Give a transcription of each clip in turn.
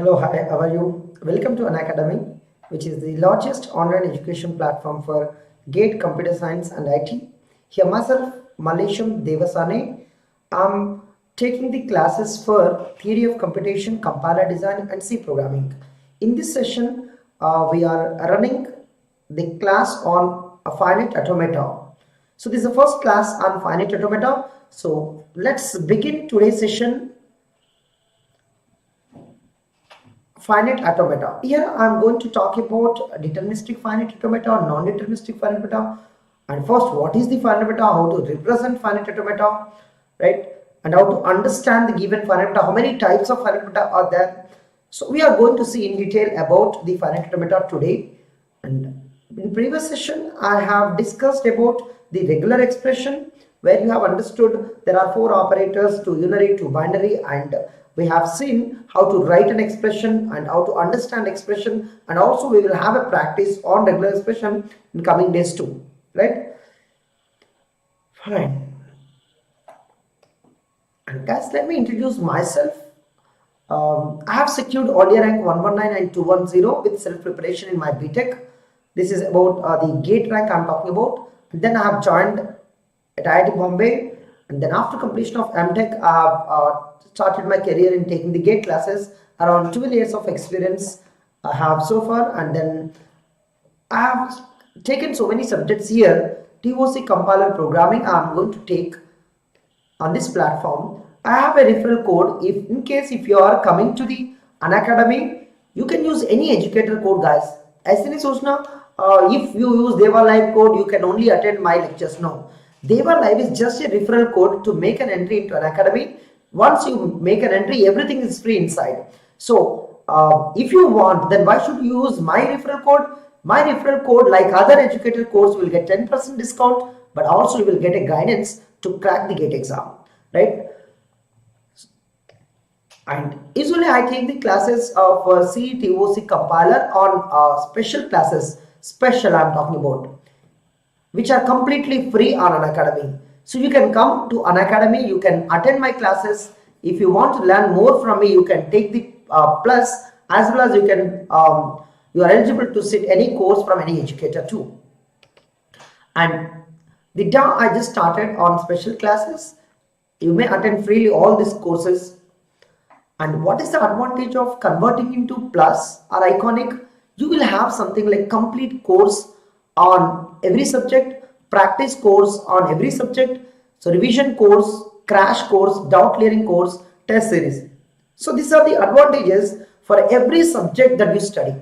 Hello, hi, how are you? Welcome to Unacademy, which is the largest online education platform for GATE Computer Science and IT. Here myself, Malesham Devasane. I'm taking the classes for Theory of Computation, Compiler Design and C Programming. In this session, we are running the class on a finite automata. So this is the first class on finite automata. So let's begin today's session. Finite automata. Here I am going to talk about deterministic finite automata or non-deterministic finite automata. And first, what is the finite automata? How to represent finite automata, right? And how to understand the given finite automata. How many types of finite automata are there? So we are going to see in detail about the finite automata today. And in previous session, I have discussed about the regular expression, where you have understood there are four operators, to unary, to binary, and we have seen how to write an expression and how to understand expression, and also we will have a practice on regular expression in coming days too, right? Fine. And guys, let me introduce myself. I have secured audio rank 119 and 210 with self-preparation in my BTech. This is about the GATE rank I'm talking about. And then I have joined at IIT Bombay, and then after completion of MTech, I have started my career in taking the GATE classes. Around 12 years of experience I have so far, and then I have taken so many subjects here. TOC compiler programming I'm going to take on this platform. I have a referral code. In case you are coming to the Unacademy, you can use any educator code, guys. As in if you use DEVALIVE code, you can only attend my lectures. No, DEVALIVE is just a referral code to make an entry into Unacademy. Once you make an entry, everything is free inside. So if you want, then why should you use my referral code? My referral code, like other educator codes, will get 10% discount, but also you will get a guidance to crack the GATE exam, right? And usually I take the classes of C, TOC compiler on special classes. Special I'm talking about, which are completely free on Unacademy. So you can come to Unacademy, you can attend my classes. If you want to learn more from me, you can take the plus, as well as you can you are eligible to sit any course from any educator too. And the day I just started on special classes, you may attend freely all these courses. And what is the advantage of converting into plus or iconic? You will have something like complete course on every subject, practice course on every subject, so revision course, crash course, doubt clearing course, test series. So these are the advantages for every subject that you study.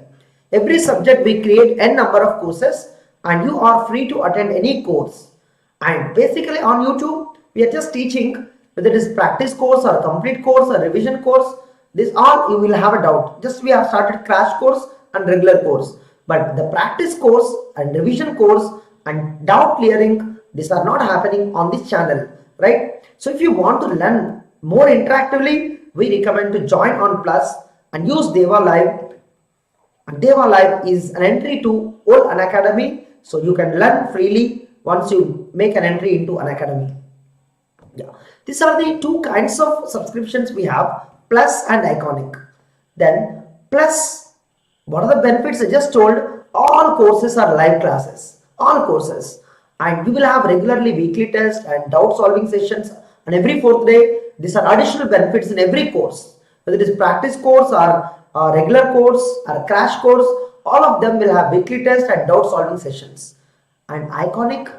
Every subject we create n number of courses, and you are free to attend any course. And basically on YouTube, we are just teaching whether it is practice course or complete course or revision course. This all you will have a doubt. Just we have started crash course and regular course, but the practice course and revision course and doubt clearing, these are not happening on this channel, right? So if you want to learn more interactively, we recommend to join on plus and use DEVALIVE. And DEVALIVE is an entry to all Unacademy, so you can learn freely once you make an entry into Unacademy. Yeah, these are the two kinds of subscriptions we have, plus and iconic. Then plus, what are the benefits? I just told, all courses are live classes, all courses, and you will have regularly weekly tests and doubt solving sessions on every fourth day. These are additional benefits in every course, whether it is practice course or regular course or crash course. All of them will have weekly tests and doubt solving sessions. And iconic,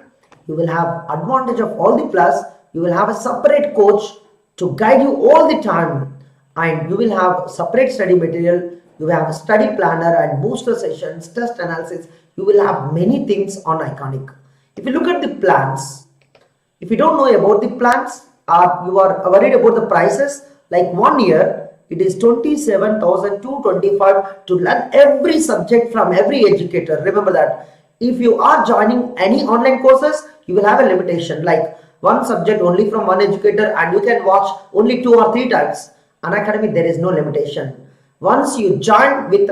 you will have advantage of all the plus. You will have a separate coach to guide you all the time, and you will have separate study material. You will have a study planner and booster sessions, test analysis. You will have many things on iconic. If you look at the plans, if you don't know about the plans, you are worried about the prices, like 1 year, it is 27,225 to learn every subject from every educator. Remember that. If you are joining any online courses, you will have a limitation, like one subject only from one educator, and you can watch only 2 or 3 times. Unacademy, there is no limitation. Once you join with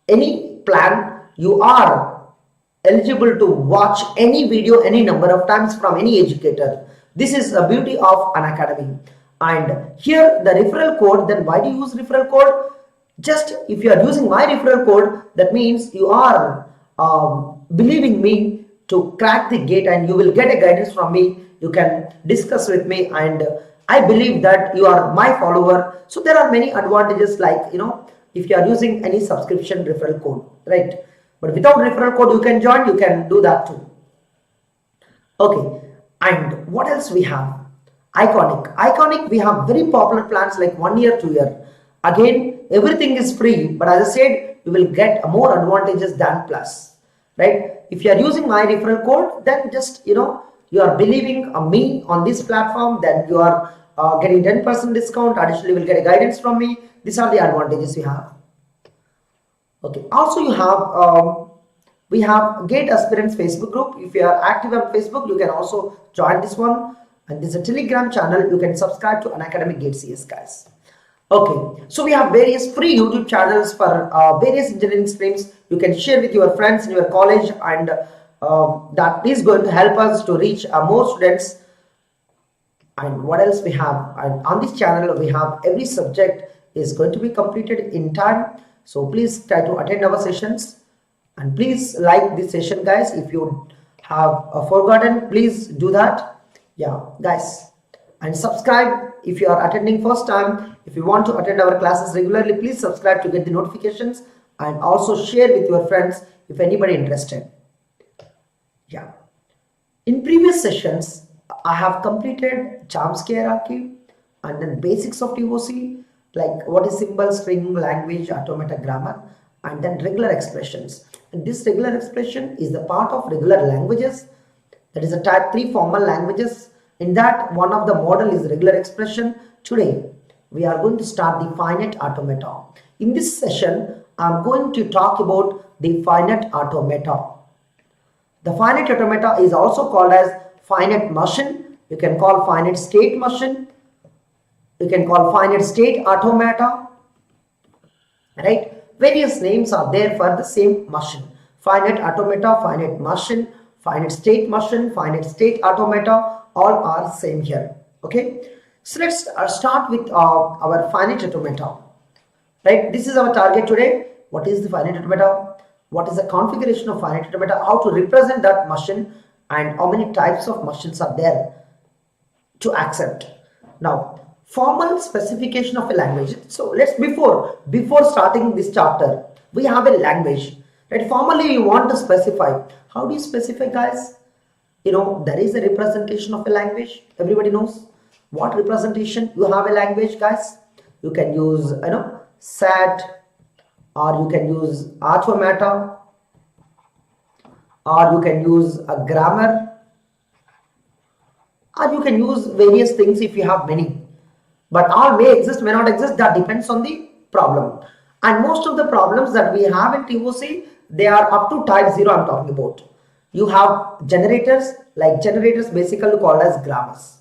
any plan, you are eligible to watch any video any number of times from any educator. This is the beauty of Unacademy. And here the referral code, then why do you use referral code? Just if you are using my referral code, that means you are believing me to crack the gate, and you will get a guidance from me. You can discuss with me, and I believe that you are my follower. So there are many advantages, like if you are using any subscription referral code, right? But without referral code, you can join, you can do that too. Okay, and what else we have? Iconic, we have very popular plans like 1 year, 2 year. Again, everything is free, but as I said, you will get more advantages than plus, right? If you are using my referral code, then just you are believing me on this platform, then you are getting 10% discount. Additionally, you will get a guidance from me. These are the advantages we have. Okay, also you have we have GATE Aspirants Facebook group. If you are active on Facebook, you can also join this one. And this is a Telegram channel. You can subscribe to Unacademy GATE CS, guys. Okay, so we have various free YouTube channels for various engineering streams. You can share with your friends in your college, and that is going to help us to reach more students. And what else we have? And on this channel, we have every subject is going to be completed in time. So please try to attend our sessions, and please like this session, guys. If you have forgotten, please do that. Yeah, guys, and subscribe if you are attending first time. If you want to attend our classes regularly, please subscribe to get the notifications, and also share with your friends if anybody interested. Yeah, in previous sessions, I have completed Chomsky hierarchy and then basics of DOC, like what is symbol, string, language, automata, grammar, and then regular expressions. And this regular expression is the part of regular languages. That is a type 3 formal languages. In that, one of the model is regular expression. Today, we are going to start the finite automata. In this session, I am going to talk about the finite automata. The finite automata is also called as finite machine. You can call finite state machine. You can call finite state automata. Right? Various names are there for the same machine. Finite automata, finite machine, finite state machine, finite state automata, all are same here. Okay, so let's start with our finite automata. Right, this is our target today. What is the finite automata? What is the configuration of finite automata? How to represent that machine, and how many types of machines are there to accept. Now, formal specification of a language. So let's before starting this chapter, we have a language. Right, formally you want to specify. How do you specify, guys? There is a representation of a language. Everybody knows what representation you have a language, guys. You can use set, or you can use automata, or you can use a grammar, or you can use various things if you have many. But all may exist, may not exist. That depends on the problem. And most of the problems that we have in TOC, they are up to type 0 I'm talking about. You have generators, like generators basically called as grammars.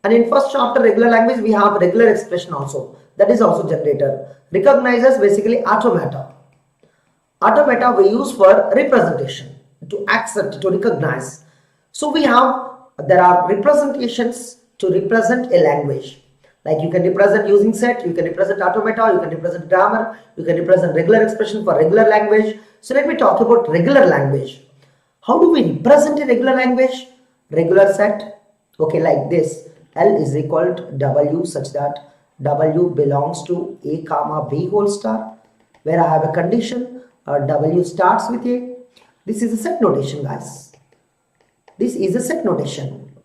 And in first chapter regular language, we have regular expression also. That is also generator. Recognizers basically automata. Automata we use for representation, to accept, to recognize. So there are representations to represent a language. Like you can represent using set, you can represent automata, you can represent grammar, you can represent regular expression for regular language. So let me talk about regular language. How do we represent a regular language? Regular set, okay, like this. L is equal to W, such that W belongs to A comma B whole star, where I have a condition, W starts with A. This is a set notation, guys. This is a set notation.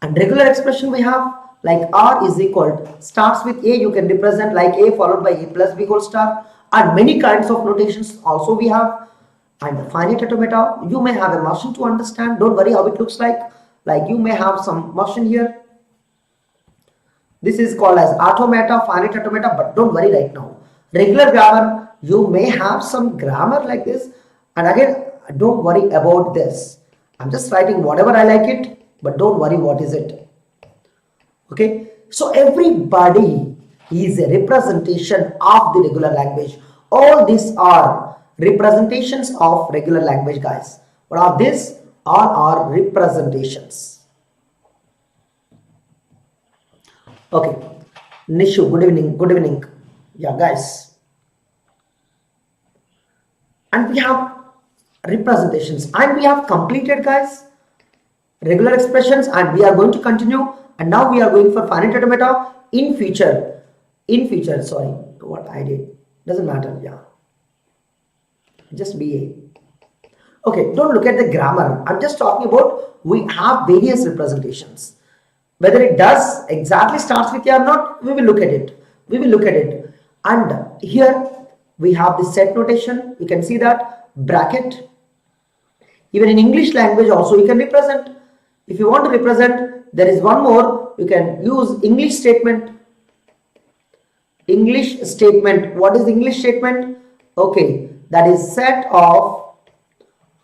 And regular expression we have, like R is equal to, starts with A, you can represent like A followed by A plus B whole star, and many kinds of notations also we have. And the finite automata, you may have a machine to understand. Don't worry how it looks like you may have some machine here. This is called as automata, finite automata, but don't worry right now. Regular grammar, you may have some grammar like this, and again, don't worry about this. I'm just writing whatever I like it, but don't worry what is it. Okay, so everybody is a representation of the regular language. All these are representations of regular language, guys. What are these? All are representations. Okay, Nishu, good evening, good evening. Yeah, guys. And we have representations and we have completed, guys, regular expressions, and we are going to continue. And now we are going for finite automata in future. Sorry, what I did doesn't matter. Yeah, just BA. Okay, don't look at the grammar. I'm just talking about we have various representations. Whether it does exactly starts with A or not, we will look at it. We will look at it. And here we have the set notation. You can see that bracket. Even in English language also you can represent. If you want to represent, there is one more. You can use English statement. English statement. What is English statement? Okay, that is set of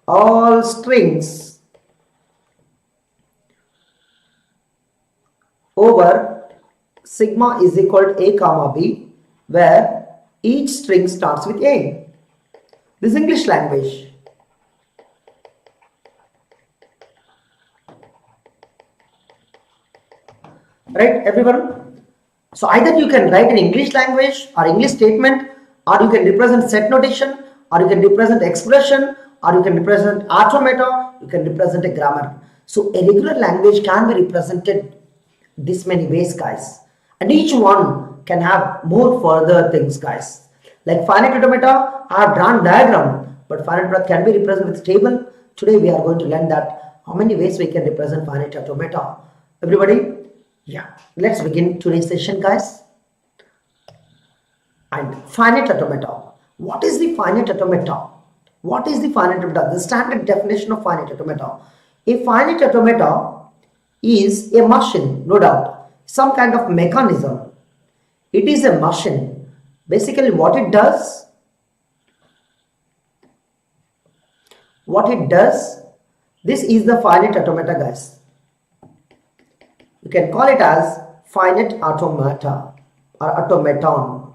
all strings over sigma is equal to a comma b, where each string starts with a. This is English language. Right, everyone? So either you can write in English language or English statement, or you can represent set notation, or you can represent expression, or you can represent automata, you can represent a grammar. So a regular language can be represented this many ways, guys, and each one can have more further things, guys. Like finite automata, I have drawn diagram, but finite automata can be represented with table. Today we are going to learn that how many ways we can represent finite automata. Everybody, yeah, let's begin today's session, guys. And finite automata. What is the finite automata? What is the finite automata? The standard definition of finite automata. A finite automata is a machine, no doubt, some kind of mechanism. It is a machine. Basically what it does, this is the finite automata, guys. You can call it as finite automata or automaton.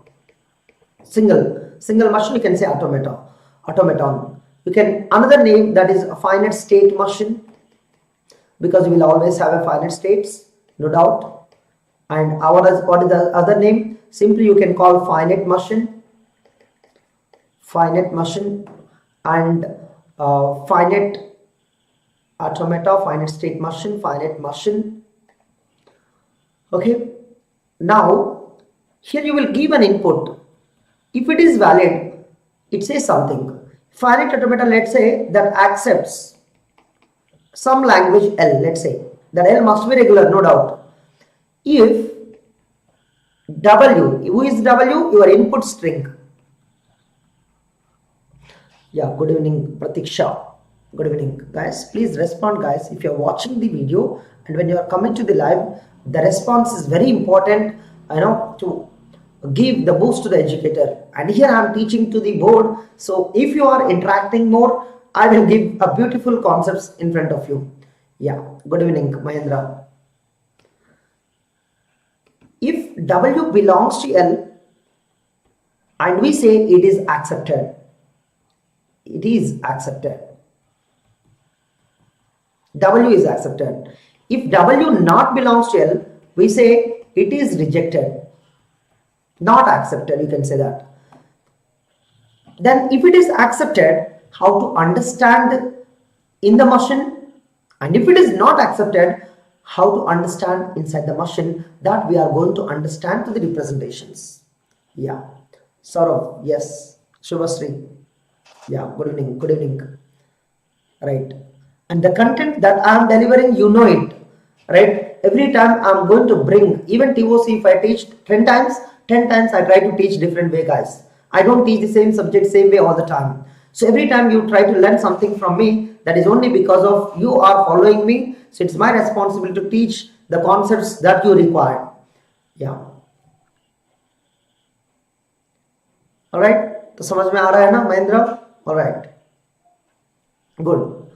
Single machine, you can say automaton. You can another name, that is a finite state machine, because you will always have a finite states, no doubt. And what is the other name? Simply you can call finite machine, and finite automata, finite state machine, finite machine. Okay, now here you will give an input. If it is valid, it says something. Finite automata, let's say, that accepts some language L. Let's say that L must be regular, no doubt. If W, who is W? Your input string. Yeah, good evening, Pratiksha. Good evening, guys. Please respond, guys, if you are watching the video, and when you are coming to the live, the response is very important, to give the boost to the educator. And here I am teaching to the board, so if you are interacting more, I will give a beautiful concepts in front of you. Yeah, good evening, Mahendra. If W belongs to L and we say it is accepted, W is accepted. If W not belongs to L, we say it is rejected, not accepted, you can say that. Then if it is accepted, how to understand in the machine, and if it is not accepted, how to understand inside the machine, that we are going to understand to the representations. Yeah, Saurav, yes, Shubhasri, yeah, good evening, right. And the content that I am delivering, you know it, right? Every time I am going to bring, even TOC, if I teach 10 times I try to teach different way, guys. I don't teach the same subject same way all the time. So every time you try to learn something from me, that is only because of you are following me. So it's my responsibility to teach the concepts that you require. Yeah. All right. तो समझ में आ रहा है ना Mahendra? All right. Good.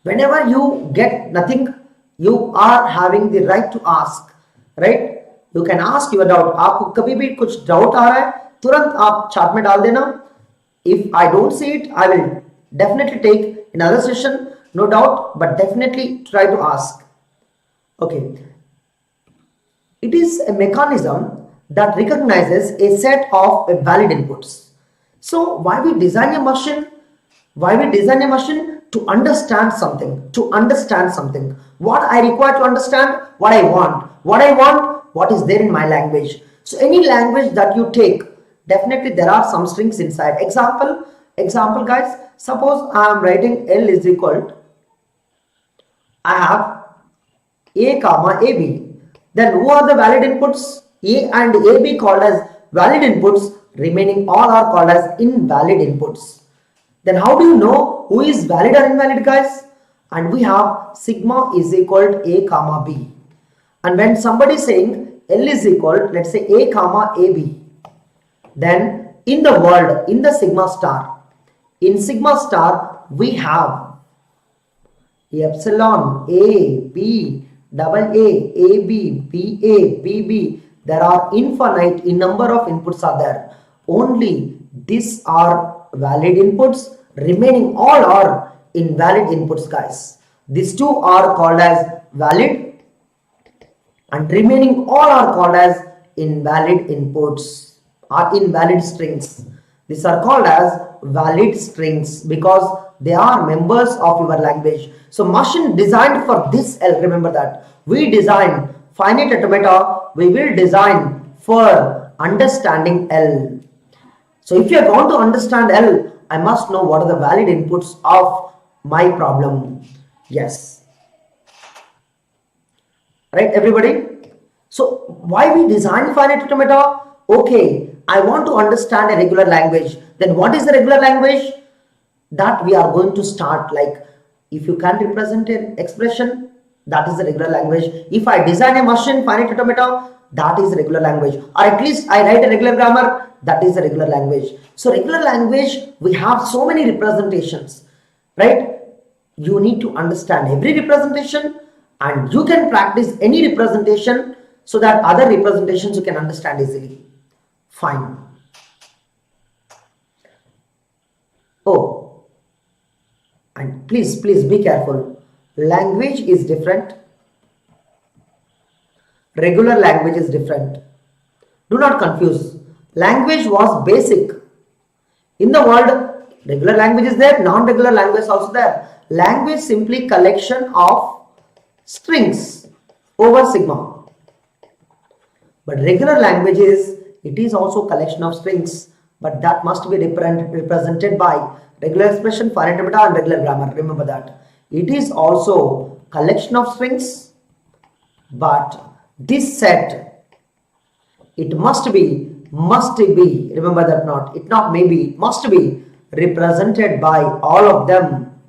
Whenever you get nothing, you are having the right to ask, right? You can ask your doubt. आपको कभी भी कुछ doubt आ रहा है, तुरंत आप chat में डाल देना. If I don't see it, I will definitely take another session, no doubt, but definitely try to ask. Okay. It is a mechanism that recognizes a set of valid inputs. So why we design a machine? Why we design a machine? To understand something. To understand something. What I require to understand? What I want. What I want? What is there in my language? So any language that you take, definitely there are some strings inside. Example guys. Suppose I am writing L is equal to, I have A comma AB. Then who are the valid inputs? A and AB called as valid inputs, remaining all are called as invalid inputs. Then how do you know who is valid or invalid, guys? And we have sigma is equal to A comma B. And when somebody is saying L is equal, let's say A comma AB, then in the word, in the sigma star, in sigma star we have epsilon, A, B, double A, B, BA, BB. There are infinite in number of inputs are there. Only these are valid inputs. Remaining all are invalid inputs, guys. These two are called as valid and remaining all are called as invalid inputs or invalid strings. These are called as valid strings because they are members of your language. So machine designed for this L, remember that. We design finite automata, we will design for understanding L. So if you are going to understand L, I must know what are the valid inputs of my problem. Yes. Right, everybody? So why we design finite automata? Okay, I want to understand a regular language. Then what is the regular language? That we are going to start, like if you can represent an expression, that is the regular language. If I design a machine, finite automata, that is the regular language. Or at least I write a regular grammar, that is the regular language. So regular language, we have so many representations, right? You need to understand every representation and you can practice any representation so that other representations you can understand easily. Fine. Oh, and please be careful. Language is different. Regular language is different. Do not confuse. Language was basic. In the world, regular language is there, non-regular language is also there. Language simply collection of strings over sigma. But regular language it is also collection of strings, but that must be represented by regular expression, finite automata and regular grammar. Remember that. It is also collection of strings, but this set, it must be, remember that not, it not maybe, it must be represented by all of them.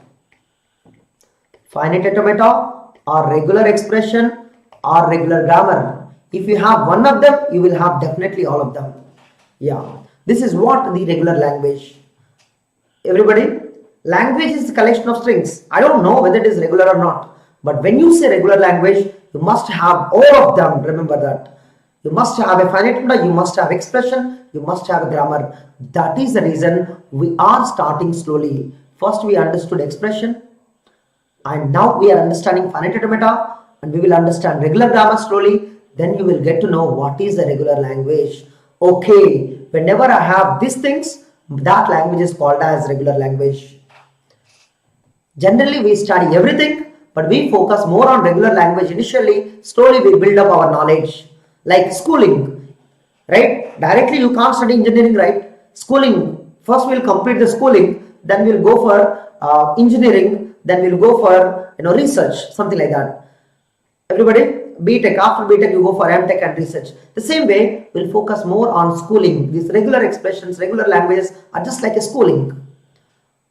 Finite automata or regular expression or regular grammar. If you have one of them, you will have definitely all of them. Yeah, this is what the regular language. Everybody, language is the collection of strings. I don't know whether it is regular or not, but when you say regular language, you must have all of them. Remember that. You must have a finite automata, you must have expression, you must have a grammar. That is the reason we are starting slowly. First we understood expression and now we are understanding finite automata and we will understand regular grammar slowly. Then you will get to know what is the regular language. Okay, whenever I have these things, that language is called as regular language. Generally we study everything, but we focus more on regular language initially. Slowly we build up our knowledge. Like schooling, right? Directly you can't study engineering, right? Schooling, first we'll complete the schooling, then we'll go for engineering, then we'll go for research, something like that. Everybody, BTech, after BTech you go for MTech and research. The same way, we'll focus more on schooling. These regular expressions, regular languages are just like a schooling.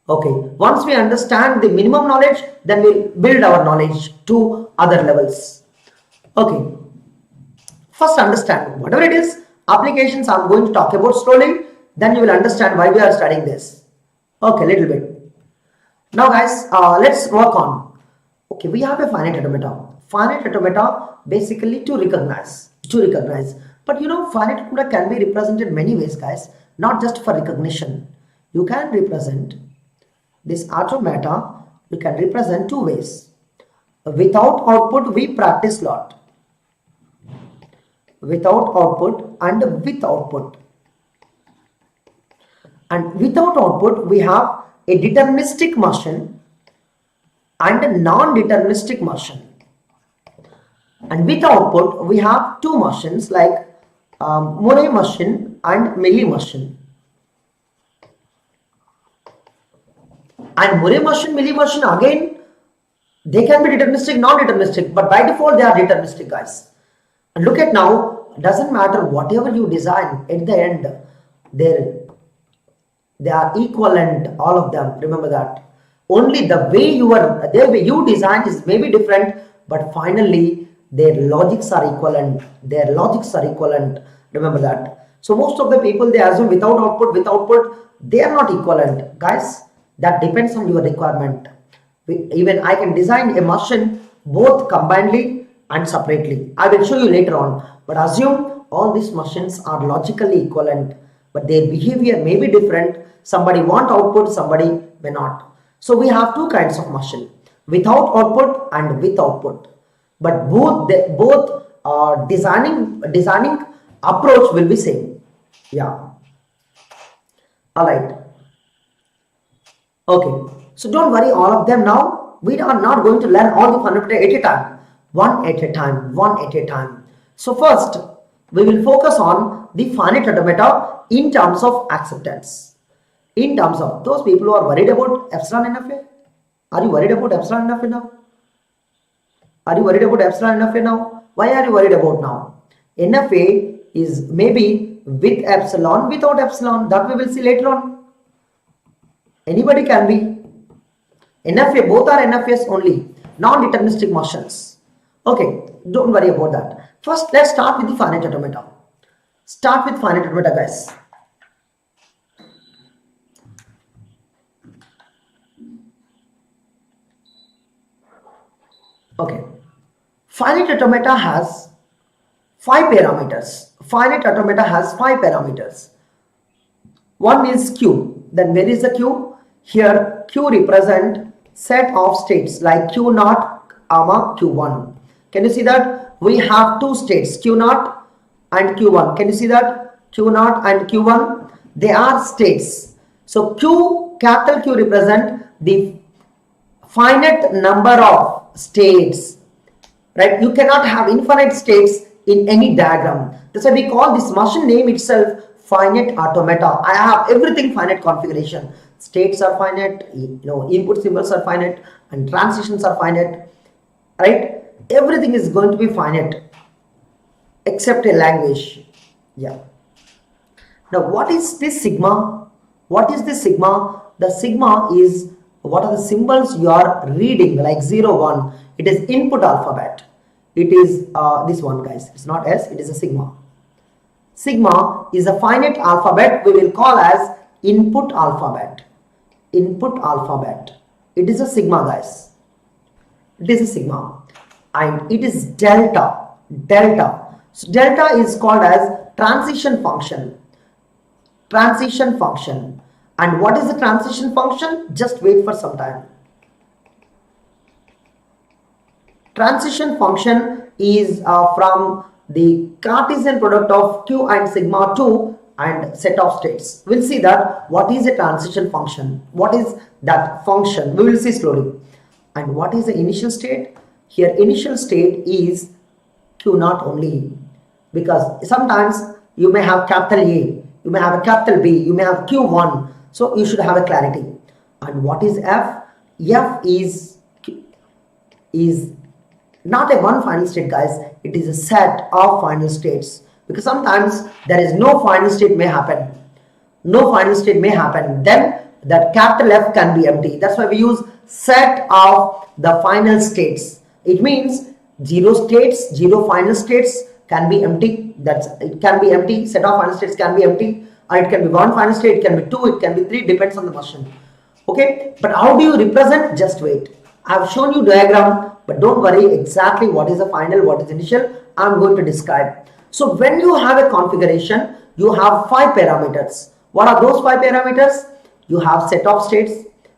Okay, once we understand the minimum knowledge, then we'll build our knowledge to other levels. Okay, first understand whatever it is, applications I'm going to talk about slowly, then you will understand why we are studying this. Okay, little bit. Now guys, let's work on. Okay, we have a finite automata. Finite automata basically to recognize. But finite automata can be represented many ways, guys, not just for recognition. You can represent this automata, you can represent two ways. Without output, we practice lot. without output and with output. And without output we have a deterministic motion and a non-deterministic motion. And with output we have two motions like Murray motion and Milli motion. And Murray motion, Milli motion, again they can be deterministic, non-deterministic, but by default they are deterministic, guys. And look at now, doesn't matter whatever you design, at the end they are equivalent, all of them. Remember that. Only the way you design is maybe different, but finally their logics are equivalent. Remember that. So most of the people, they assume with output, they are not equivalent, guys. That depends on your requirement. Even I can design a motion both combinedly and separately. I will show you later on. But assume all these motions are logically equivalent, but their behavior may be different. Somebody want output, somebody may not. So we have two kinds of motion, without output and with output. But both designing approach will be same. Yeah. All right. Okay. So don't worry, all of them now. We are not going to learn all the fundamental at a time. One at a time. So first, we will focus on the finite automata in terms of acceptance. In terms of those people who are worried about epsilon NFA. Are you worried about epsilon NFA now? Why are you worried about now? NFA is maybe with epsilon, without epsilon. That we will see later on. Anybody can be. NFA, both are NFAs only, non-deterministic motions. Okay, don't worry about that. First, let's start with the finite automata. Guys. Okay, finite automata has 5 parameters. One is Q. Then where is the Q? Here Q represent set of states like Q0, Q1. Can you see that? We have two states, Q0 and Q1. Can you see that? Q0 and Q1, they are states. So capital Q represent the finite number of states, right? You cannot have infinite states in any diagram. That's why we call this motion name itself finite automata. I have everything finite configuration. States are finite, input symbols are finite, and transitions are finite, right? Everything is going to be finite except a language. Yeah. Now, what is this sigma? The sigma is what are the symbols you are reading, like 0, 1. It is input alphabet. It is this one, guys. It's not S, it is a sigma. Sigma is a finite alphabet we will call as input alphabet. It is a sigma, guys. And it is delta. So delta is called as transition function. And what is the transition function? Just wait for some time. Transition function is from the Cartesian product of Q and sigma 2 and set of states. We'll see that what is a transition function. What is that function? We will see slowly. And what is the initial state? Here initial state is Q0 only, because sometimes you may have capital A, you may have a capital B, you may have Q1. So you should have a clarity. And what is F? F is not a one final state, guys. It is a set of final states, because sometimes there is no final state may happen. Then that capital F can be empty. That's why we use set of the final states. It means 0 states, 0 final states can be empty. It can be empty. Set of final states can be empty. Or it can be 1 final state, it can be 2, it can be 3, depends on the motion. Okay, but how do you represent? Just wait. I have shown you diagram, but don't worry exactly what is the final, what is initial. I am going to describe. So when you have a configuration, you have 5 parameters. What are those 5 parameters? You have set of states,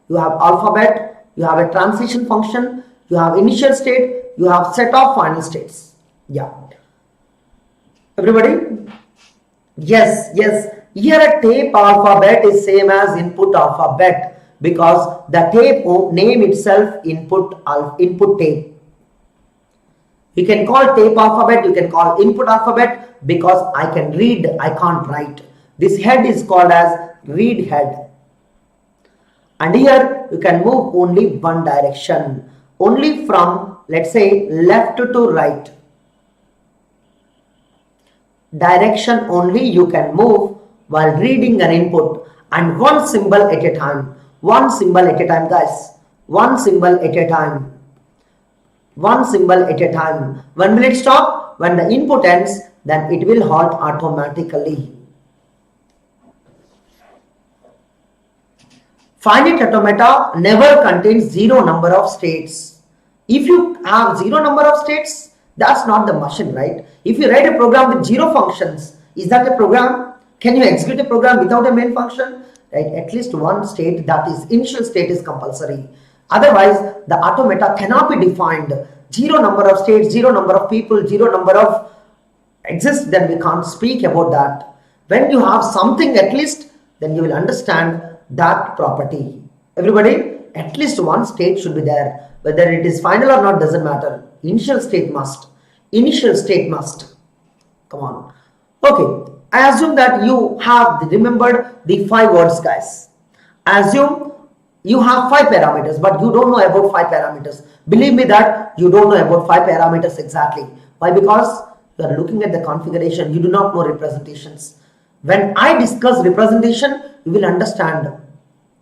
you have alphabet, you have a transition function, you have initial state, you have set of final states. Yeah. Everybody? Yes, yes. Here a tape alphabet is same as input alphabet because the tape name itself input tape. You can call tape alphabet, you can call input alphabet because I can read, I can't write. This head is called as read head. And here you can move only one direction, only from, let's say, left to right. Direction only you can move while reading an input, and one symbol at a time. One symbol at a time, guys. One symbol at a time. One symbol at a time. When will it stop? When the input ends, then it will halt automatically. Finite automata never contains zero number of states. If you have zero number of states, that's not the machine, right? If you write a program with zero functions, is that a program? Can you execute a program without a main function? Right? At least one state, that is initial state, is compulsory. Otherwise, the automata cannot be defined. Zero number of states, zero number of people, zero number of exists, then we can't speak about that. When you have something at least, then you will understand that property. Everybody, at least one state should be there. Whether it is final or not doesn't matter. Initial state must. Initial state must. Come on. Okay. I assume that you have remembered the 5 words, guys. Assume you have 5 parameters, but you don't know about 5 parameters. Believe me that you don't know about 5 parameters exactly. Why? Because you are looking at the configuration. You do not know representations. When I discuss representation, you will understand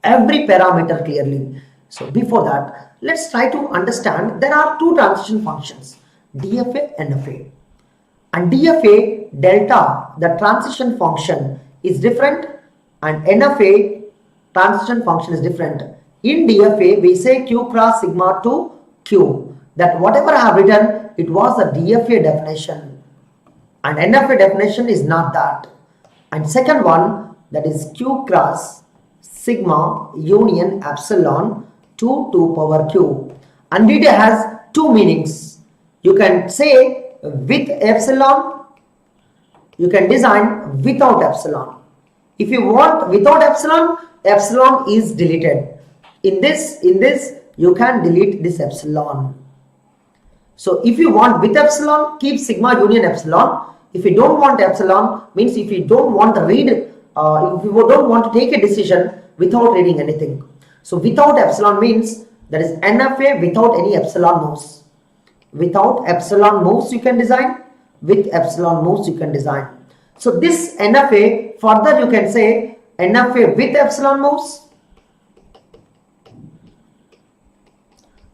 every parameter clearly. So before that, let's try to understand there are 2 transition functions, DFA and NFA. And DFA delta, the transition function, is different, and NFA transition function is different. In DFA, we say Q cross sigma to Q. That whatever I have written, it was a DFA definition. And NFA definition is not that. And second one, that is Q cross sigma union epsilon to 2 power Q. And it has 2 meanings. You can say with epsilon, you can design without epsilon. If you want without epsilon, epsilon is deleted. In this you can delete this epsilon. So if you want with epsilon, keep sigma union epsilon. If you don't want epsilon, means if you don't want to read, if you don't want to take a decision without reading anything. So without epsilon means that is NFA without any epsilon moves. Without epsilon moves you can design, with epsilon moves you can design. So this NFA, further you can say NFA with epsilon moves.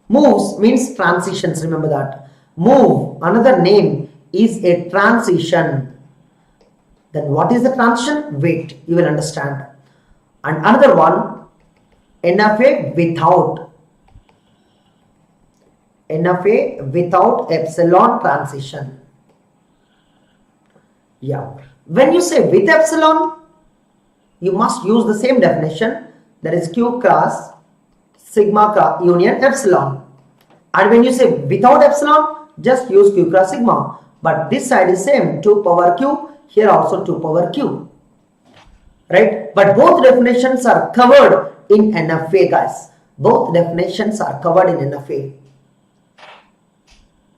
Moves means transitions, remember that. Move, another name, is a transition. Then what is the transition? Wait, you will understand. And another one, NFA without. NFA without epsilon transition. Yeah. When you say with epsilon, you must use the same definition. That is Q cross sigma union epsilon. And when you say without epsilon, just use Q cross sigma. But this side is same, 2 power Q. Here also 2 power Q. Right? But both definitions are covered in NFA, guys. Both definitions are covered in NFA.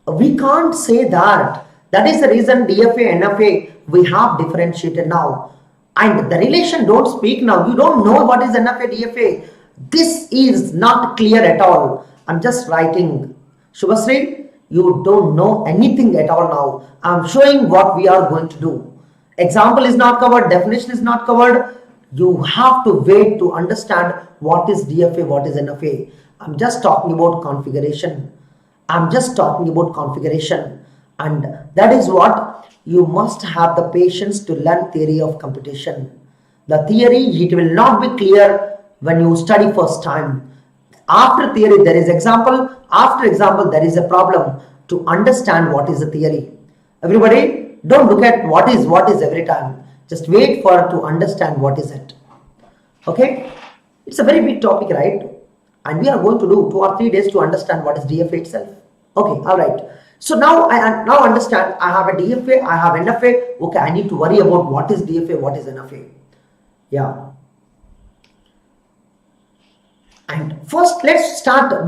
We can't say that. That is the reason DFA, NFA, we have differentiated now. And the relation don't speak now. You don't know what is NFA, DFA. This is not clear at all. I'm just writing. Shubhasri, you don't know anything at all now. I'm showing what we are going to do. Example is not covered. Definition is not covered. You have to wait to understand what is DFA, what is NFA. I'm just talking about configuration. I'm just talking about configuration, and that is what you must have the patience to learn theory of computation. The theory, it will not be clear when you study first time. After theory there is example, after example there is a problem to understand what is the theory. Everybody, don't look at what is every time. Just wait for to understand what is it. Okay, it's a very big topic, right? And we are going to do 2 or 3 days to understand what is DFA itself. Okay, all right. So now I now understand I have a DFA, I have NFA. Okay, I need to worry about what is DFA, what is NFA. Yeah. And first, let's start from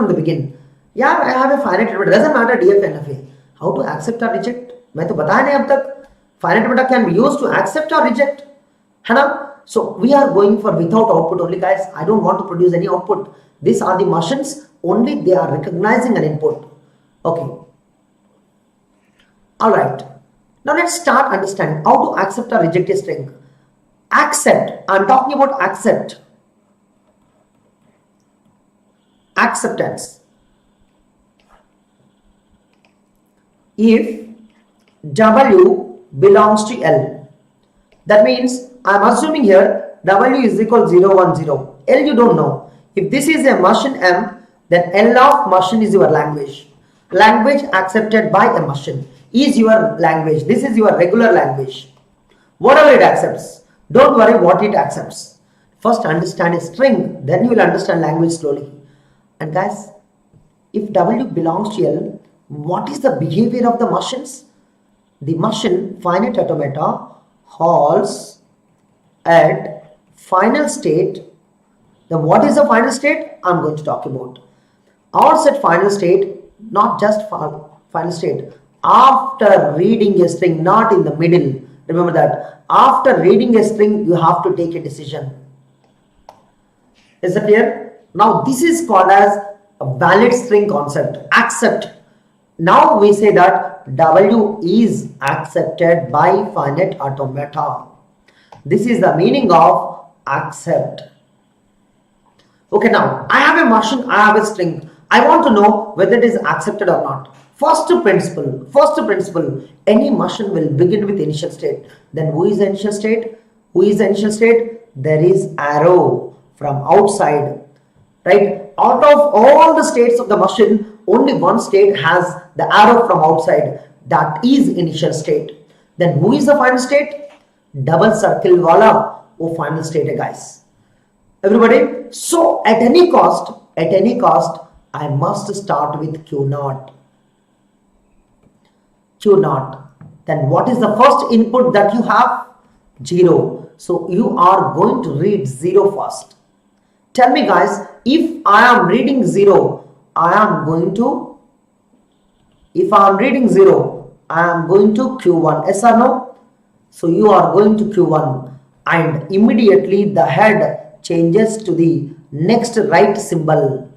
the beginning. Yeah, I have a finite automata. Doesn't matter DFA NFA. How to accept or reject? मैं तो बताया नहीं अब तक. Finite automata can be used to accept or reject. है ना? So we are going for without output only, guys. I don't want to produce any output. These are the machines. Only they are recognizing an input. Okay. All right. Now let's start understanding how to accept or reject a string. Accept. I'm talking about accept. Acceptance. If W belongs to L, that means I'm assuming here W is equal 0, 1, 0. L you don't know. If this is a machine M, then L of machine is your language. Language accepted by a machine is your language. This is your regular language. Whatever it accepts, don't worry what it accepts. First understand a string, then you will understand language slowly. And guys, if W belongs to L, what is the behavior of the machines? The machine finite automata halts at final state. Then what is the final state? I'm going to talk about. Halts at final state, not just final state. After reading a string, not in the middle. Remember that. After reading a string, you have to take a decision. Is that clear? Now this is called as a valid string concept. Accept. Now we say that W is accepted by finite automata. This is the meaning of accept. Okay, now I have a machine, I have a string. I want to know whether it is accepted or not. First principle, any machine will begin with initial state. Then who is the initial state? Who is the initial state? There is arrow from outside, right? Out of all the states of the machine, only one state has the arrow from outside. That is initial state. Then who is the final state? Double circle wala, oh final state, guys. Everybody, so at any cost, I must start with Q0. Q0. Then what is the first input that you have? 0. So you are going to read 0 first. Tell me guys, if I am reading 0, I am going to Q1. Yes or no? So you are going to Q1 and immediately the head changes to the next right symbol.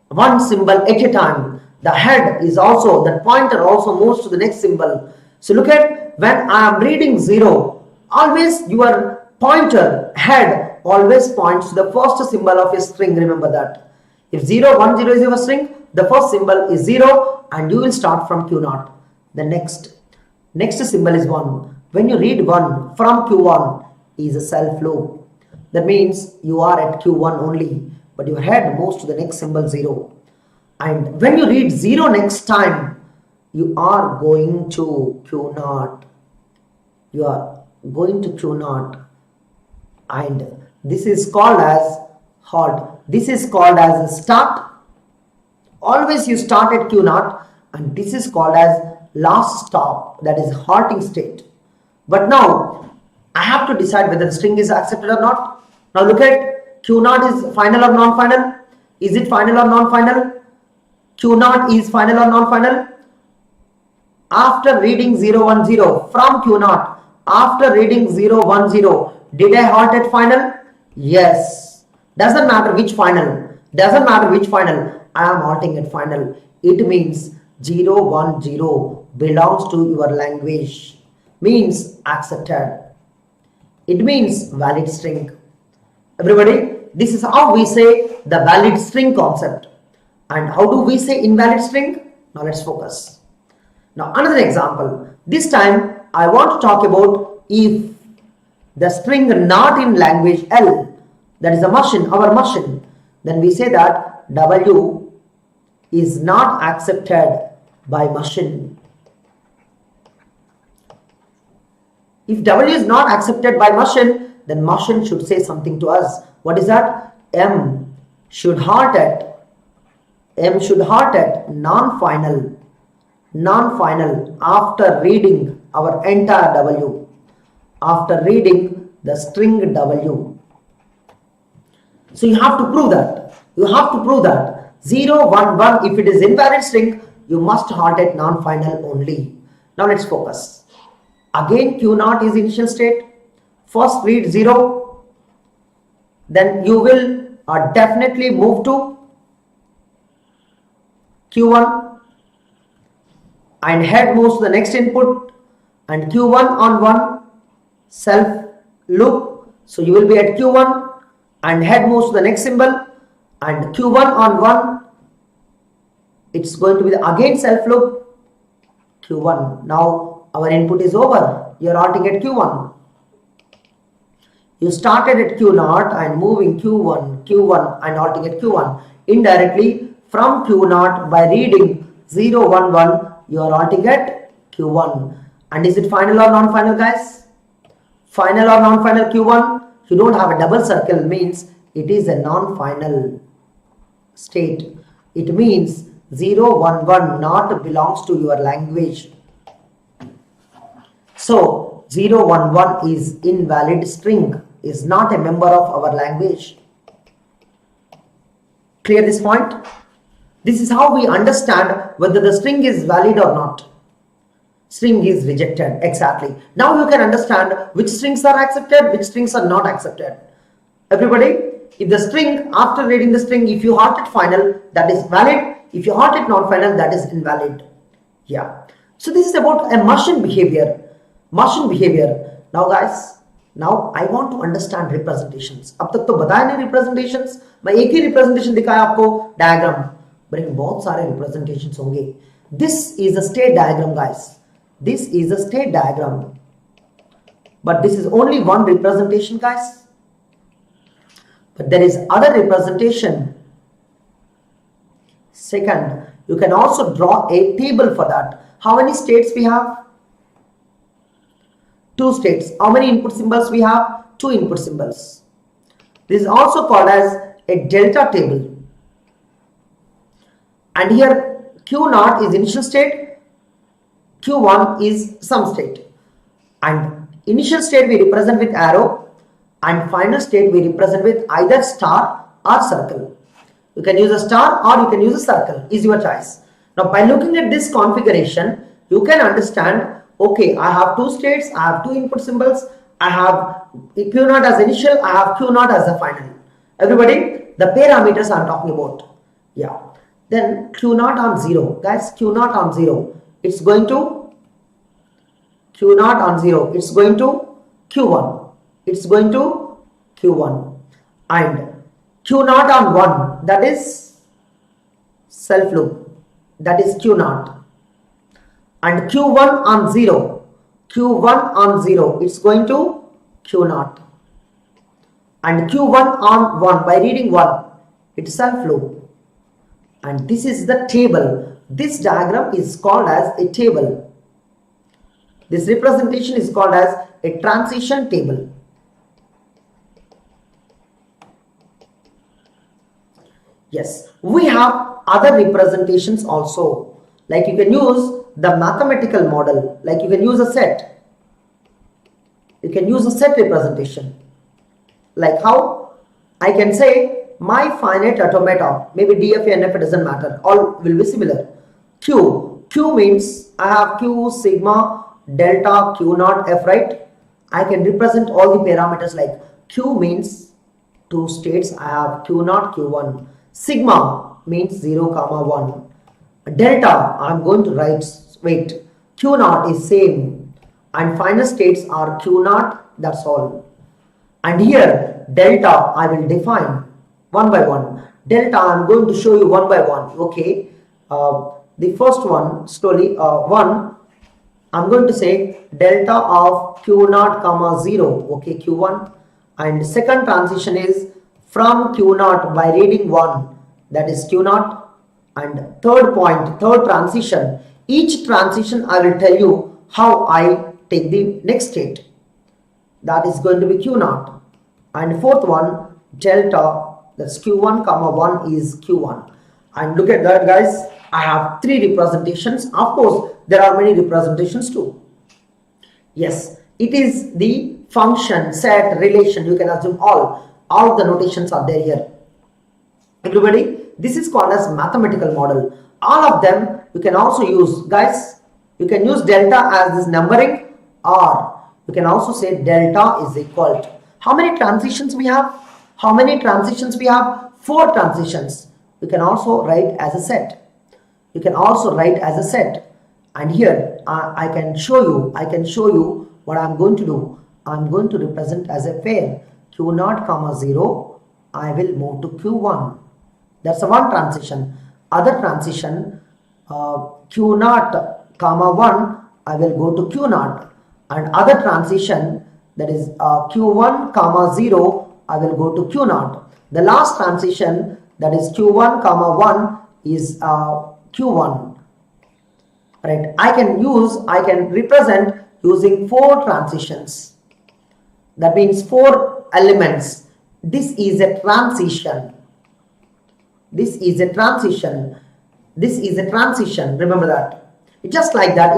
One symbol at a time. The head is also, that pointer also moves to the next symbol. So look at, when I am reading 0, always your pointer head always points to the first symbol of a string. Remember that. If 0, 1, 0 is your string, the first symbol is 0 and you will start from Q0. The next symbol is 1. When you read 1 from Q1 is a self loop. That means you are at Q1 only, but your head moves to the next symbol 0. And when you read 0 next time, you are going to Q0. You are going to Q0. And this is called as halt. This is called as a start. Always you start at Q0, and this is called as last stop, that is halting state. But now I have to decide whether the string is accepted or not. Now look at Q0 is final or non-final. Is it final or non-final? Q0 is final or non-final. After reading 0, 1, 0 from Q0, after reading 0, 1, 0, did I halt at final? Yes. Doesn't matter which final. I am halting at final. It means 0, 1, 0 belongs to your language. Means accepted. It means valid string. Everybody, this is how we say the valid string concept. And how do we say invalid string? Now let's focus. Now another example. This time I want to talk about if the string not in language L, that is a machine, our machine, then we say that W is not accepted by machine. If W is not accepted by machine, then machine should say something to us. What is that? M should halt at M should halt at non-final after reading our entire W, after reading the string W. So you have to prove that. 0, 1, 1, if it is invalid string, you must halt at non-final only. Now let's focus. Again, Q0 is initial state. First read 0. Then you will definitely move to Q1 and head moves to the next input, and Q1 on 1 self loop. So you will be at Q1 and head moves to the next symbol, and Q1 on 1, it's going to be again self loop Q1. Now our input is over. You are halting at Q1. You started at Q0 and moving Q1 and halting at Q1. Indirectly from Q0 by reading 0, 1, 1, you are halting at Q1. And is it final or non-final, guys? Final or non-final Q1? You don't have a double circle, means it is a non-final state. It means 0, 1, 1 not belongs to your language. So 0, 1, 1 is invalid string, is not a member of our language. Clear this point? This is how we understand whether the string is valid or not. String is rejected, exactly. Now you can understand which strings are accepted, which strings are not accepted. Everybody, if the string, after reading the string, if you halt it final, that is valid. If you halt it non-final, that is invalid. Yeah. So this is about a Martian behavior. Now guys, now I want to understand representations. अब तक तो बताया नहीं representations. मैं एक ही representation दिखाया आपको, diagram. लेकिन बहुत सारे representations होंगे. This is a state diagram, guys. This is a state diagram. But this is only one representation, guys. But there is other representation. Second, you can also draw a table for that. How many states we have? 2 states. How many input symbols we have? 2 input symbols. This is also called as a delta table. And here Q0 is initial state, Q1 is some state. And initial state we represent with arrow, and final state we represent with either star or circle. You can use a star or you can use a circle, is your choice. Now by looking at this configuration, you can understand, okay, I have 2 states, I have 2 input symbols, I have Q0 as initial, I have Q0 as the final. Everybody, the parameters I am talking about. Yeah. Then Q0 on 0, guys, Q0 on 0, it's going to Q0 on 0, it's going to Q1, it's going to Q1, and Q0 on 1, that is self loop, that is Q0, and Q1 on 0, Q1 on 0, it's going to Q0, and Q1 on 1, by reading 1, it's self loop. And this is the table. This diagram is called as a table. This representation is called as a transition table. Yes, we have other representations also. Like you can use the mathematical model. Like you can use a set. You can use a set representation. Like how? I can say my finite automata, maybe DFA NFA, doesn't matter, all will be similar. Q means I have Q, sigma, delta, Q0, F, right? I can represent all the parameters like Q means 2 states, I have Q0, Q1. Sigma means 0, 1. Delta, I'm going to write, wait, Q0 is same, and final states are Q0, that's all. And here delta I will define one by one. Delta I'm going to show you one by one. Okay, the first one slowly, 1, I'm going to say delta of Q0, 0, okay, Q1. And second transition is from Q0 by reading 1, that is Q0. And third point, third transition, each transition I will tell you how I take the next state, that is going to be Q0. And fourth one, delta, that's Q1, 1 is Q1. And look at that, guys. I have 3 representations. Of course, there are many representations too. Yes, it is the function, set, relation. You can assume all the notations are there here. Everybody, this is called as mathematical model. All of them you can also use, guys. You can use delta as this numbering, or you can also say delta is equal to how many transitions we have. How many transitions we have? 4 transitions. You can also write as a set. You can also write as a set. And here I can show you what I'm going to do. I'm going to represent as a pair q0 comma 0. I will move to q1. That's a one transition. Other transition q0 comma 1, I will go to q0. And other transition, that is q1 comma 0, I will go to q0. The last transition, that is q1 comma 1, is q1. Right? I can represent using 4 transitions. That means 4 elements. This is a transition. This is a transition. This is a transition. Remember that. It's just like that.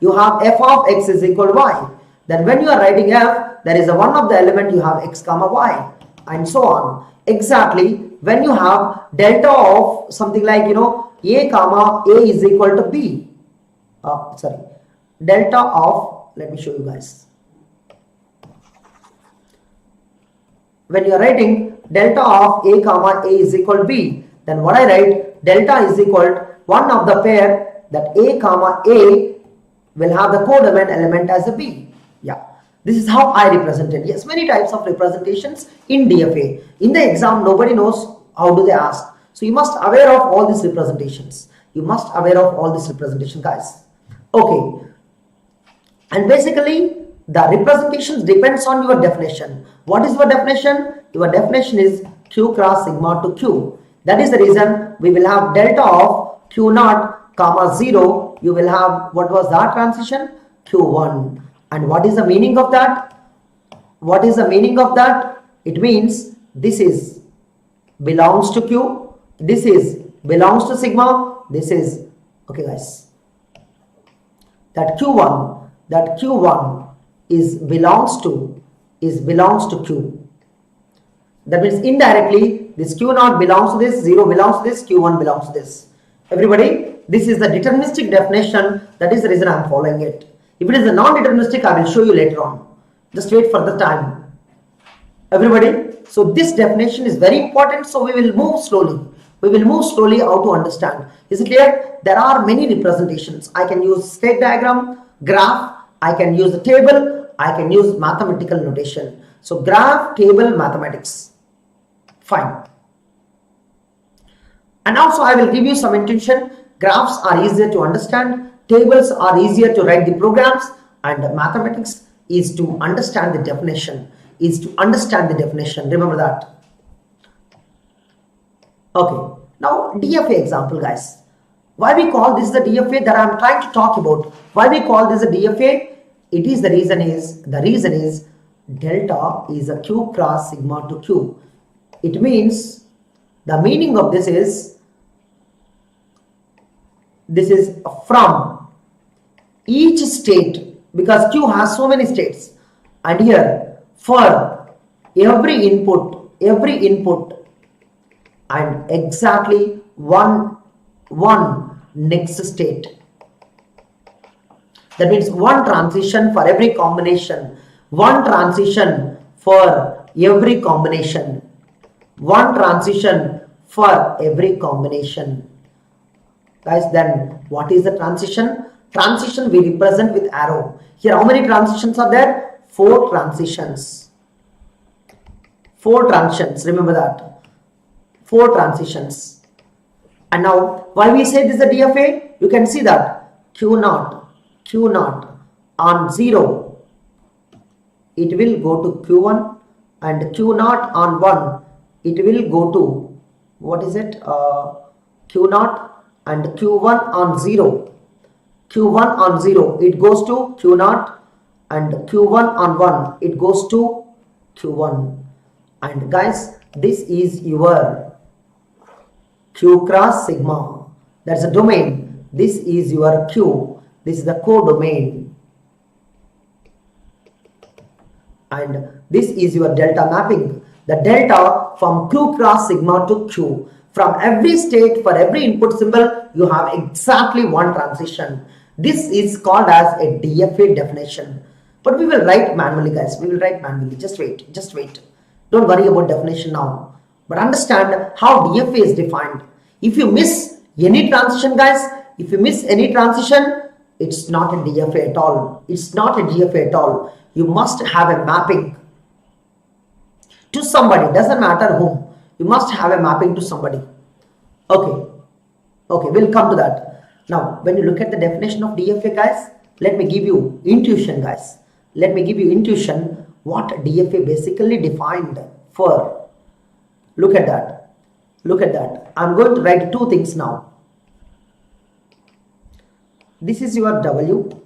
You have f of x is equal to y. Then when you are writing f, there is a one of the element you have x comma y, and so on. Exactly. When you have delta of something like a comma a is equal to b. Delta of, let me show you guys. When you are writing delta of a comma a is equal to b, then what I write, delta is equal to one of the pair, that a comma a will have the codomain element as a b. Yeah, this is how I represented. Yes, many types of representations in DFA. In the exam, nobody knows how do they ask. So you must aware of all these representations. You must aware of all this representation, guys. Okay. And basically, the representations depends on your definition. What is your definition? Your definition is q cross sigma to q. That is the reason we will have delta of q0 comma 0. You will have, what was that transition? q1. And what is the meaning of that? What is the meaning of that? It means this is belongs to q. This is belongs to sigma. This is, okay guys, that q1 is belongs to q. That means indirectly this q0 belongs to this, 0 belongs to this, q1 belongs to this. Everybody, this is the deterministic definition. That is the reason I am following it. If it is a non-deterministic, I will show you later on. Just wait for the time. Everybody, so this definition is very important. So we will move slowly. We will move slowly how to understand. Is it clear? There are many representations. I can use state diagram, graph, I can use a table, I can use mathematical notation. So graph, table, mathematics. Fine. And also I will give you some intuition. Graphs are easier to understand, tables are easier to write the programs, and mathematics is to understand the definition. Remember that. Okay, now DFA example, guys. Why we call this the DFA that I am trying to talk about? Why we call this a DFA? It is the reason is delta is a q cross sigma to q. It means the meaning of this is from each state, because q has so many states, and here for every input and exactly one next state. That means one transition for every combination, one transition for every combination, one transition for every combination. Guys, then what is the transition? Transition we represent with arrow. Here how many transitions are there? 4 transitions. 4 transitions, remember that. 4 transitions. And now why we say this is a DFA? You can see that q0 on 0, it will go to q1, and q0 on 1, it will go to, what is it, q0, and q1 on 0, it goes to q0, and q1 on 1, it goes to q1. And guys, this is your Q cross sigma. That's a domain. This is your Q. This is the codomain. And this is your delta mapping. The delta from Q cross sigma to Q. From every state, for every input symbol, you have exactly one transition. This is called as a DFA definition. But we will write manually, guys. We will write manually. Just wait. Just wait. Don't worry about definition now. But understand how DFA is defined. If you miss any transition, guys, if you miss any transition, it's not a DFA at all. It's not a DFA at all. You must have a mapping to somebody. Doesn't matter whom. You must have a mapping to somebody. Okay. Okay, we'll come to that. Now, when you look at the definition of DFA, guys, let me give you intuition, guys. Let me give you intuition what DFA basically defined for. Look at that. Look at that. I'm going to write two things now. This is your W.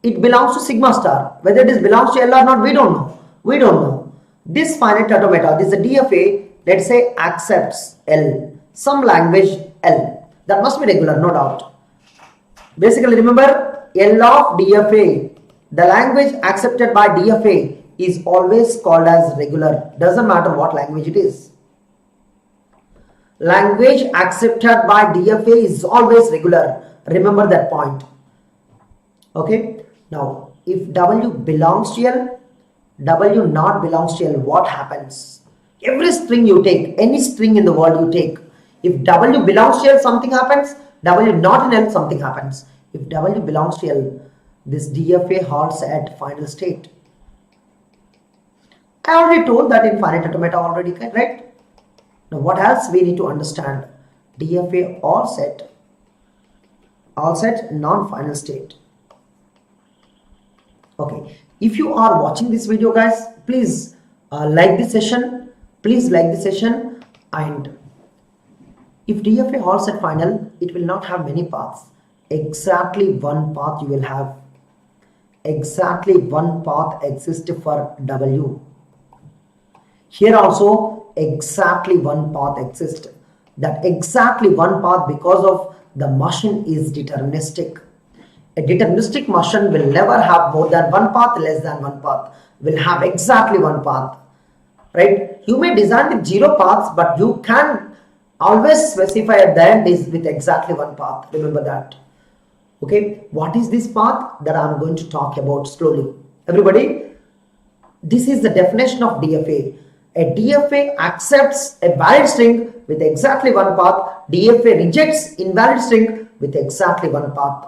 It belongs to sigma star. Whether it belongs to L or not, we don't know. We don't know. This finite automata, this is a DFA, let's say accepts L, some language L. That must be regular, no doubt. Basically, remember L of DFA, the language accepted by DFA is always called as regular. Doesn't matter what language it is. Language accepted by DFA is always regular. Remember that point. Okay. Now, if W belongs to L, W not belongs to L, what happens? Every string you take, any string in the world you take, if W belongs to L, something happens. W not in L, something happens. If W belongs to L, this DFA halts at final state. I already told that in finite automata already, right? Now what else we need to understand? DFA all set non-final state. Okay, if you are watching this video, guys, please like this session. Please like this session. And if DFA halts at final, it will not have many paths. Exactly one path you will have. Exactly one path exists for W. Here also exactly one path exists. That exactly one path, because of the machine is deterministic. A deterministic machine will never have more than one path, less than one path. Will have exactly one path. Right? You may design with 0 paths, but you can always specify at the end is with exactly one path. Remember that. Okay, what is this path that I'm going to talk about slowly? Everybody, this is the definition of DFA. A DFA accepts a valid string with exactly one path. DFA rejects invalid string with exactly one path.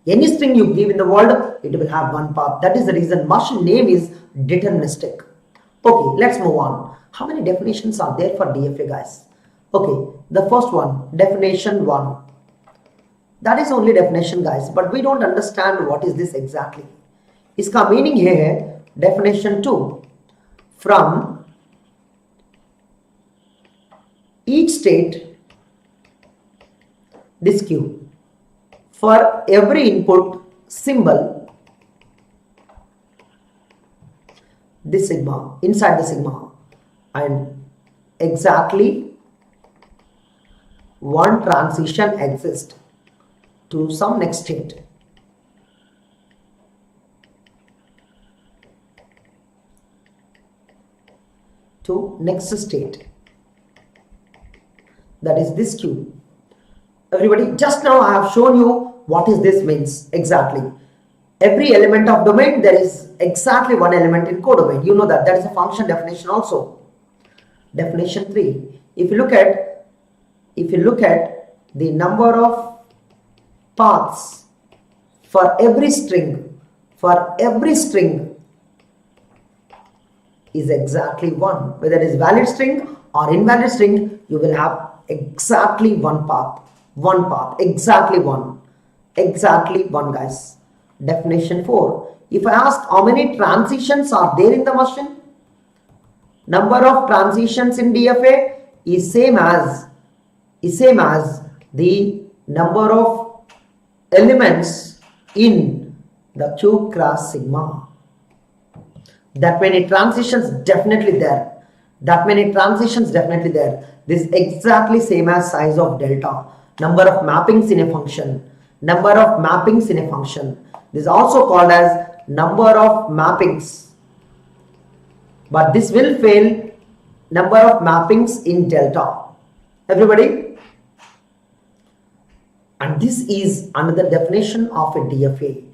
Any string you give in the world, it will have one path. That is the reason machine name is deterministic. Okay, let's move on. How many definitions are there for DFA, guys? Okay, the first one, definition 1. That is only definition, guys, but we don't understand what is this exactly. Iska meaning here, definition 2. From each state, this Q, for every input symbol, this sigma, inside the sigma, and exactly one transition exists to some next state. To next state. That is this Q. Everybody, just now I have shown you what is this means exactly. Every element of domain, there is exactly one element in codomain. You know that. That is a function definition also. Definition 3. If you look at the number of paths for every string is exactly 1. Whether it is valid string or invalid string, you will have exactly one path. Exactly one, guys. Definition 4. If I ask how many transitions are there in the machine, number of transitions in DFA is same as the number of elements in the Q cross sigma. That many transitions definitely there. That many transitions definitely there. This is exactly same as size of delta. Number of mappings in a function. Number of mappings in a function. This is also called as number of mappings. But this will fail number of mappings in delta. Everybody? And this is another definition of a DFA.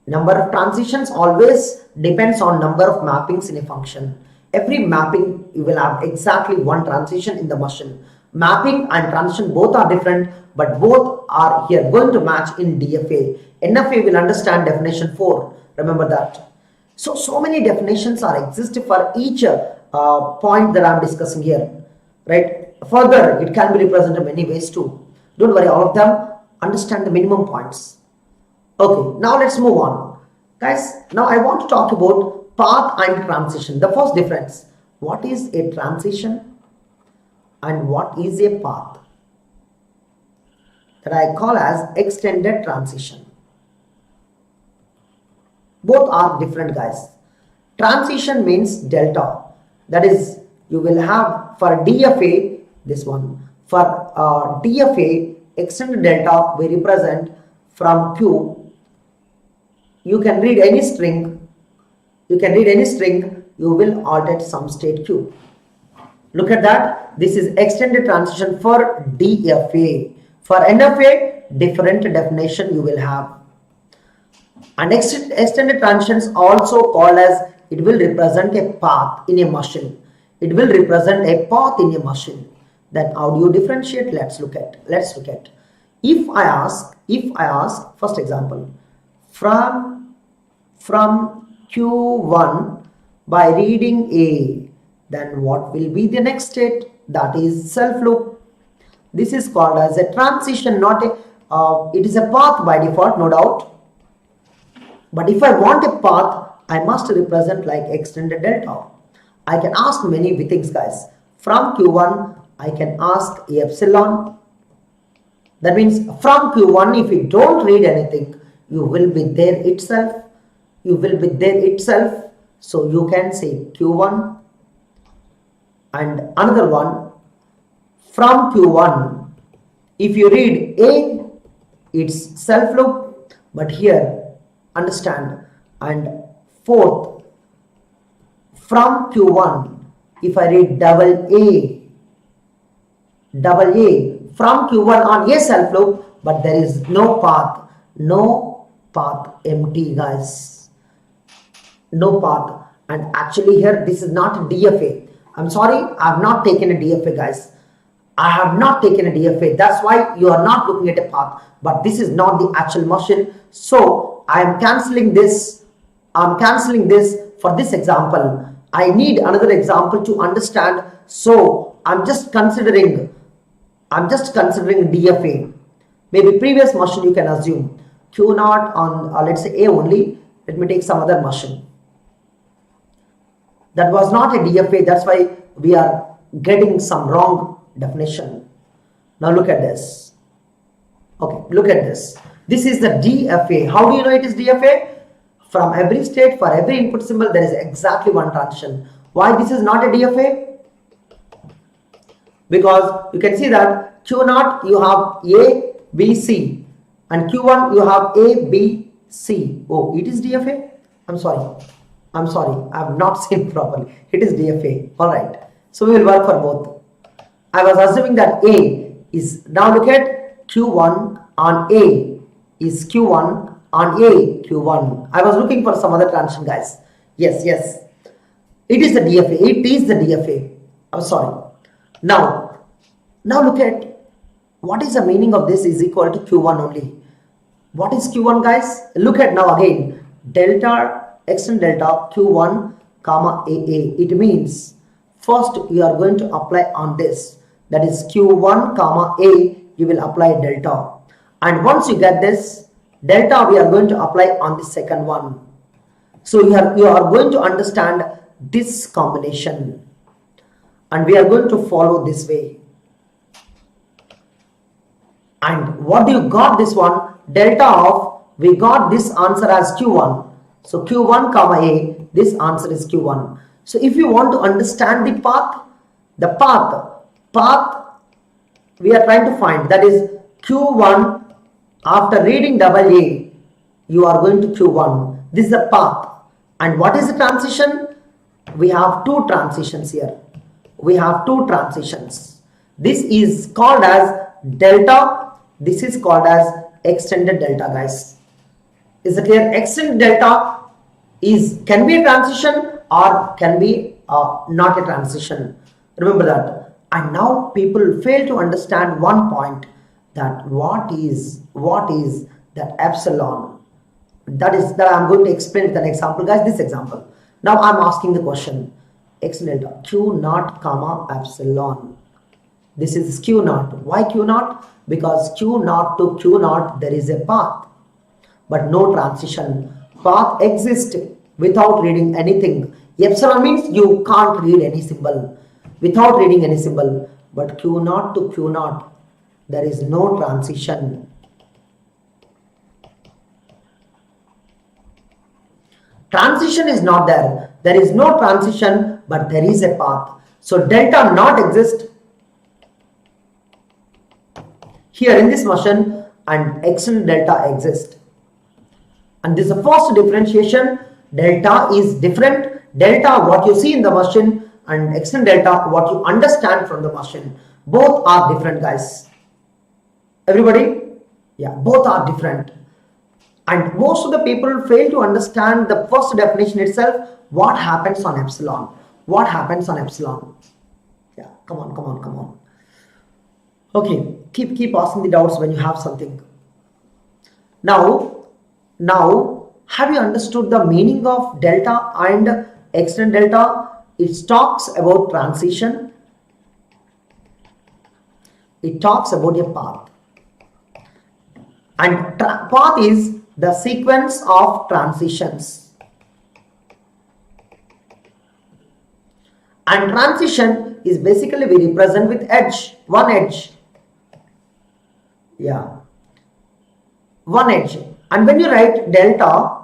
Number of transitions always depends on number of mappings in a function. Every mapping you will have exactly one transition in the machine. Mapping and transition both are different, but both are here going to match in DFA. NFA will understand definition 4. Remember that. So many definitions are exist for each point that I am discussing here. Right? Further, it can be represented many ways too. Don't worry, all of them understand the minimum points. Okay, now let's move on. Guys, now I want to talk about path and transition. The first difference. What is a transition and what is a path? That I call as extended transition. Both are different, guys. Transition means delta. That is, you will have for DFA, this one. For DFA, extended delta we represent from Q. You can read any string. You will alternate some state Q. Look at that. This is extended transition for DFA. For NFA, different definition you will have. And extended transitions also called as it will represent a path in a machine. It will represent a path in a machine. Then how do you differentiate? Let's look at. If I ask first example, from Q1 by reading A, then what will be the next state? That is self loop. This is called as a transition, not a it is a path by default, no doubt. But if I want a path, I must represent like extended delta. I can ask many things, guys. From Q1, I can ask a epsilon. That means from Q1, if you don't read anything, you will be there itself. So you can say Q1. And another one, from Q1, if you read A, it's self loop. But here, understand. And fourth, from Q1, if I read double A, from Q1 on A self loop, but there is no path, empty, guys, no path. And actually here this is not DFA. I'm sorry, I have not taken a DFA, guys. I have not taken a DFA. That's why you are not looking at a path. But this is not the actual machine. So I am cancelling this. For this example. I need another example to understand. So I'm just considering DFA. Maybe previous machine you can assume. Q0 on let's say A only. Let me take some other machine. That was not a DFA. That's why we are getting some wrong definition. Now look at this. Okay, look at this. This is the DFA. How do you know it is DFA? From every state, for every input symbol, there is exactly one transition. Why this is not a DFA? Because you can see that Q0 you have A, B, C, and Q1 you have A, B, C. Oh, it is DFA? I'm sorry. I have not seen properly. It is DFA. Alright. So we will work for both. I was assuming that A is, now look at Q1 on A is Q1 on A, Q1. I was looking for some other transition, guys. Yes. It is the DFA. I'm sorry. Now look at what is the meaning of this is equal to Q1 only. What is Q1, guys? Look at now again. Delta, extend delta, Q1, comma, AA. It means first you are going to apply on this. That is Q1, comma, A. You will apply delta. And once you get this, delta we are going to apply on the second one. So you are going to understand this combination. And we are going to follow this way. And what do you got this one? Delta of, we got this answer as Q1. So Q1 comma A, this answer is Q1. So if you want to understand the path we are trying to find, that is Q1. After reading AA, you are going to Q1. This is the path. And what is the transition? We have two transitions here. We have two transitions. This is called as delta. This is called as extended delta, guys. Is it clear? Extended delta can be a transition or can be not a transition. Remember that. And now people fail to understand one point, that what is that epsilon. That I'm going to explain with an example, guys. This example. Now I'm asking the question, x delta q naught comma epsilon. This is q naught. Why q naught? Because q naught to q naught there is a path, but no transition. Path exists without reading anything. Epsilon means you can't read any symbol, without reading any symbol. But q naught to q naught, there is no transition. Transition is not there. There is no transition, but there is a path. So delta not exist here in this machine, and extended delta exists. And this is the first differentiation. Delta is different. Delta what you see in the machine, and extended delta what you understand from the machine. Both are different, guys. Everybody? Yeah, both are different. And most of the people fail to understand the first definition itself. What happens on epsilon? What happens on epsilon? Yeah, come on. Okay, keep asking the doubts when you have something. Now, have you understood the meaning of delta and extended delta? It talks about transition. It talks about a path. And path is the sequence of transitions. And transition is basically we represent with edge, one edge. Yeah, one edge. And when you write delta,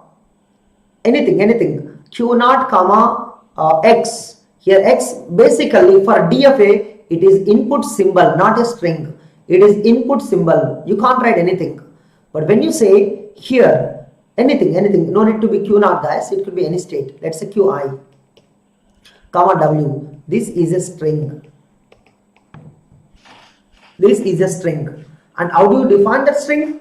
anything, q naught comma x, here x basically for DFA it is input symbol, not a string. It is input symbol. You can't write anything. But when you say here anything, no need to be q naught, guys. It could be any state. Let's say qi comma w. This is a string. This is a string. And how do you define that string?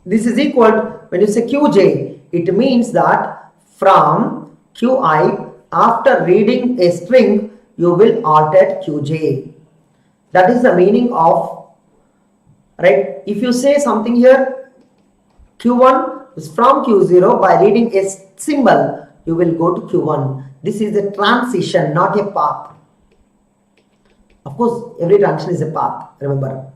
This is equal to, when you say qj, it means that from qi, after reading a string, you will alternate qj. That is the meaning of, right? If you say something here, q1 is from q0, by reading a symbol, you will go to q1. This is a transition, not a path. Of course, every transition is a path, remember.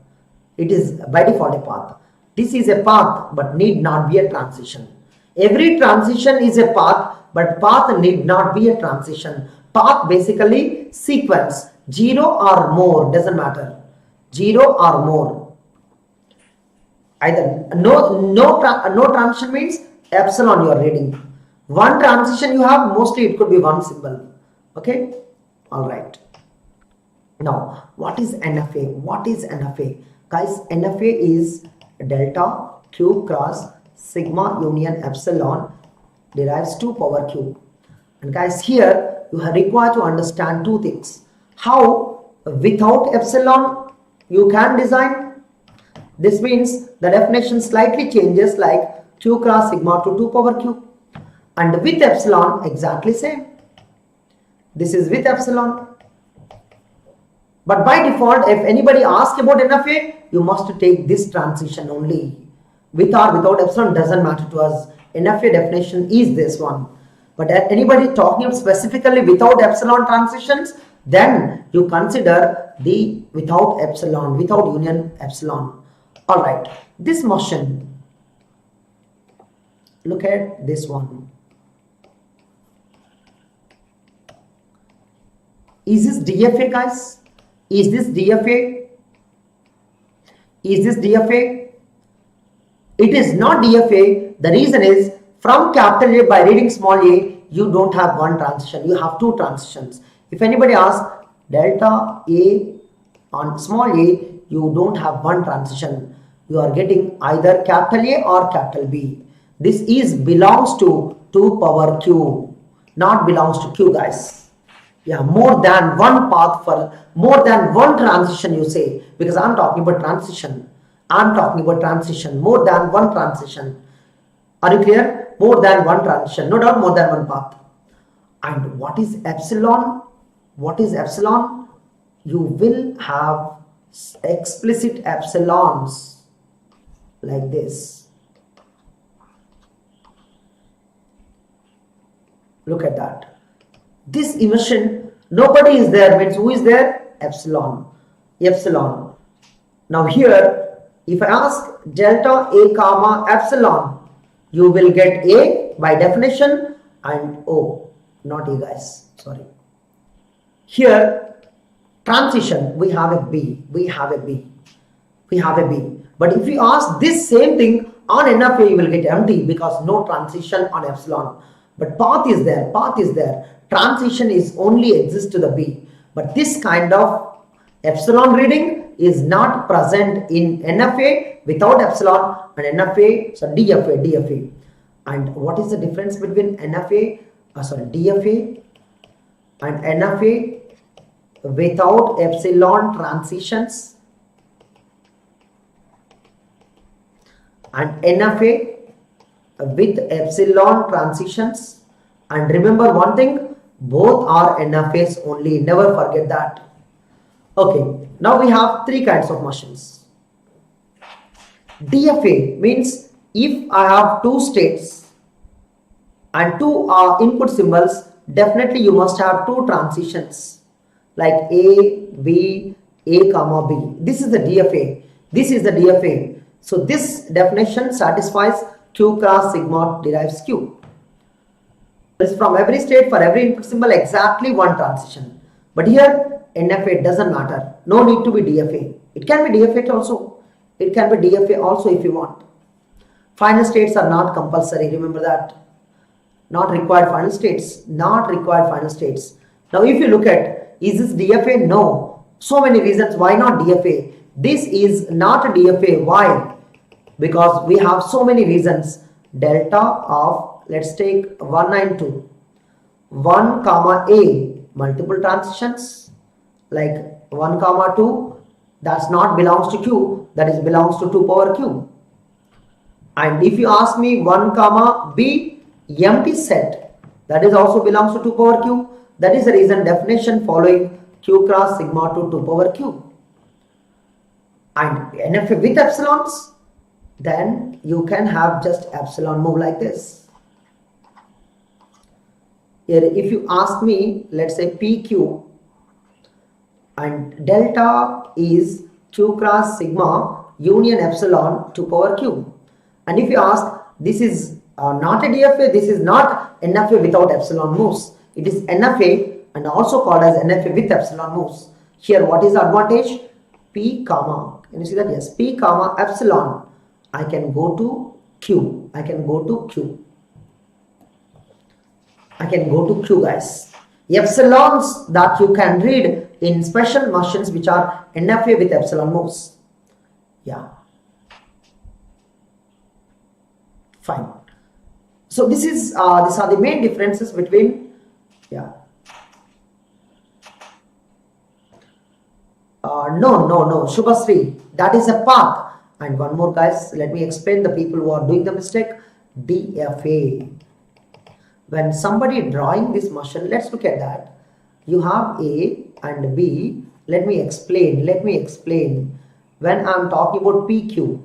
It is by default a path. This is a path, but need not be a transition. Every transition is a path, but path need not be a transition. Path basically sequence, 0 or more, doesn't matter. 0 or more. Either no transition means epsilon you are reading. One transition you have, mostly it could be one symbol. Okay? Alright. Now, what is NFA? What is NFA? Guys, NFA is delta q cross sigma union epsilon derives 2 power q. And guys, here you are required to understand two things. How without epsilon you can design. This means the definition slightly changes, like q cross sigma to 2 power q. And with epsilon exactly same. This is with epsilon. But by default, if anybody asks about NFA, you must take this transition only. With or without epsilon doesn't matter to us. NFA definition is this one. But anybody talking specifically without epsilon transitions, then you consider the without epsilon, without union epsilon. Alright, this motion. Look at this one. Is this DFA, guys? Is this DFA? Is this DFA? It is not DFA. The reason is, from capital A by reading small a, you don't have one transition, you have two transitions. If anybody asks delta A on small a, you don't have one transition. You are getting either capital A or capital B. This is belongs to 2 power q, not belongs to q, guys. Yeah, more than one path for more than one transition, you say, because I'm talking about transition. I'm talking about transition, more than one transition. Are you clear? More than one transition, no doubt, more than one path. And what is epsilon? What is epsilon? You will have explicit epsilons like this. Look at that. This emission, nobody is there, means who is there? Epsilon. Epsilon. Now here, if I ask delta A comma epsilon, you will get A by definition and O, not A, guys. Sorry. Here, transition, we have a B. We have a B. We have a B. But if you ask this same thing on NFA, you will get empty because no transition on epsilon. But path is there. Path is there. Transition is only exists to the B. But this kind of epsilon reading is not present in NFA without epsilon and NFA, so DFA, DFA. And what is the difference between NFA, DFA and NFA without epsilon transitions and NFA with epsilon transitions? And remember one thing, both are NFAs only, never forget that. Okay, now we have three kinds of machines. DFA means if I have two states and two input symbols, definitely you must have two transitions like A, B, A comma B. This is the DFA. This is the DFA. So this definition satisfies Q cross sigma derives Q. This is from every state for every input symbol exactly one transition. But here NFA doesn't matter. No need to be DFA. It can be DFA also. It can be DFA also if you want. Final states are not compulsory. Remember that. Not required final states. Not required final states. Now if you look at, is this DFA? No. So many reasons why not DFA. This is not a DFA. Why? Because we have so many reasons. Delta of, let's take 192. 1 comma A, multiple transitions like 1 comma 2. That's not belongs to Q. That is belongs to 2 power Q. And if you ask me 1 comma B, empty set, that is also belongs to 2 power Q. That is the reason definition following Q cross sigma to 2 power Q. And NFA with epsilons, then you can have just epsilon move like this. Here if you ask me, let's say PQ and delta is Q cross sigma union epsilon to power Q. And if you ask, this is not a DFA, this is not NFA without epsilon moves. It is NFA and also called as NFA with epsilon moves. Here what is the advantage? P comma, can you see that? Yes, P comma epsilon. I can go to Q. I can go to Q. I can go to Q, guys. Epsilons that you can read in special machines which are NFA with epsilon moves. Yeah. Fine. So this is these are the main differences between, yeah. No, Shubhasri, that is a path. And one more, guys, let me explain the people who are doing the mistake. DFA. When somebody drawing this machine, let's look at that. You have A and B. Let me explain. When I'm talking about PQ,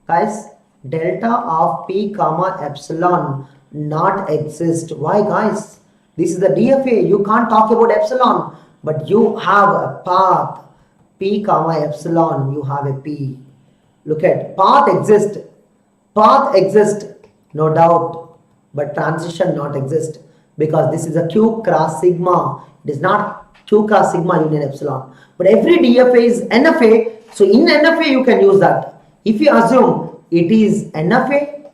guys, delta of P comma epsilon not exist. Why, guys? This is the DFA. You can't talk about epsilon, but you have a path. P comma epsilon, you have a P. Look at path exist, no doubt, but transition not exist because this is a Q cross sigma. It is not Q cross sigma union epsilon. But every DFA is NFA, so in NFA you can use that. If you assume it is NFA,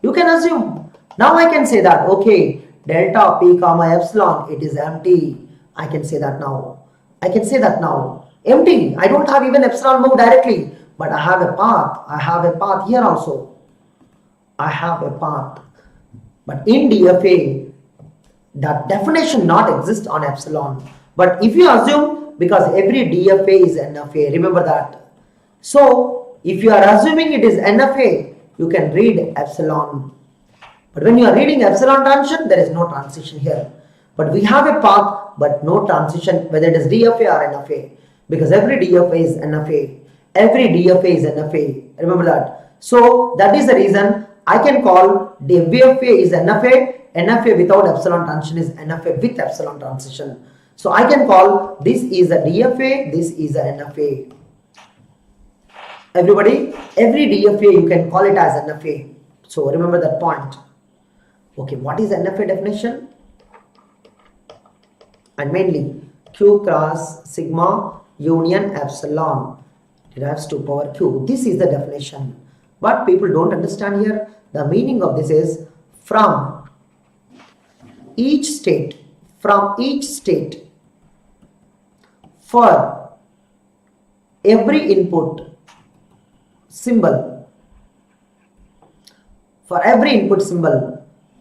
you can assume. Now I can say that, okay, delta p comma epsilon, it is empty. I can say that now. I can say that now. Empty. I don't have even epsilon move directly, but I have a path. I have a path here also. I have a path. But in DFA, that definition not exist on epsilon. But if you assume, because every DFA is NFA, remember that. So if you are assuming it is NFA, you can read epsilon. But when you are reading epsilon transition, there is no transition here. But we have a path, but no transition, whether it is DFA or NFA. Because every DFA is NFA. Every DFA is NFA. Remember that. So that is the reason I can call DFA is NFA. NFA without epsilon transition is NFA with epsilon transition. So I can call this is a DFA, this is a NFA. Everybody, every DFA you can call it as NFA. So remember that point. Okay, what is NFA definition? And mainly Q cross sigma union epsilon derives to power Q. This is the definition. But people don't understand here. The meaning of this is from each state for every input symbol,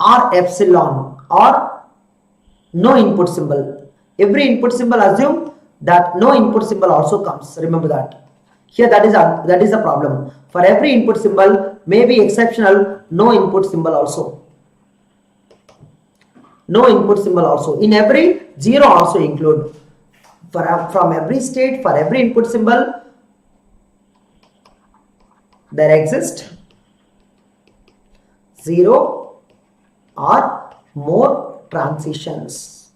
or epsilon or no input symbol. Every input symbol, assume that no input symbol also comes. Remember that. Here that is a problem. For every input symbol may be exceptional, no input symbol also. No input symbol also. In every, 0 also include. From every state, for every input symbol, there exist 0 or more transitions.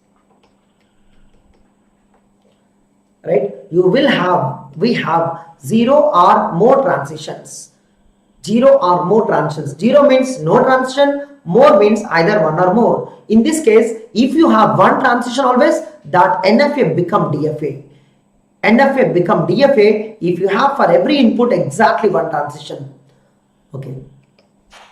Right? We have 0 or more transitions. 0 or more transitions. 0 means no transition, more means either one or more. In this case, if you have one transition always, that NFA become DFA. NFA become DFA if you have for every input exactly one transition. Okay.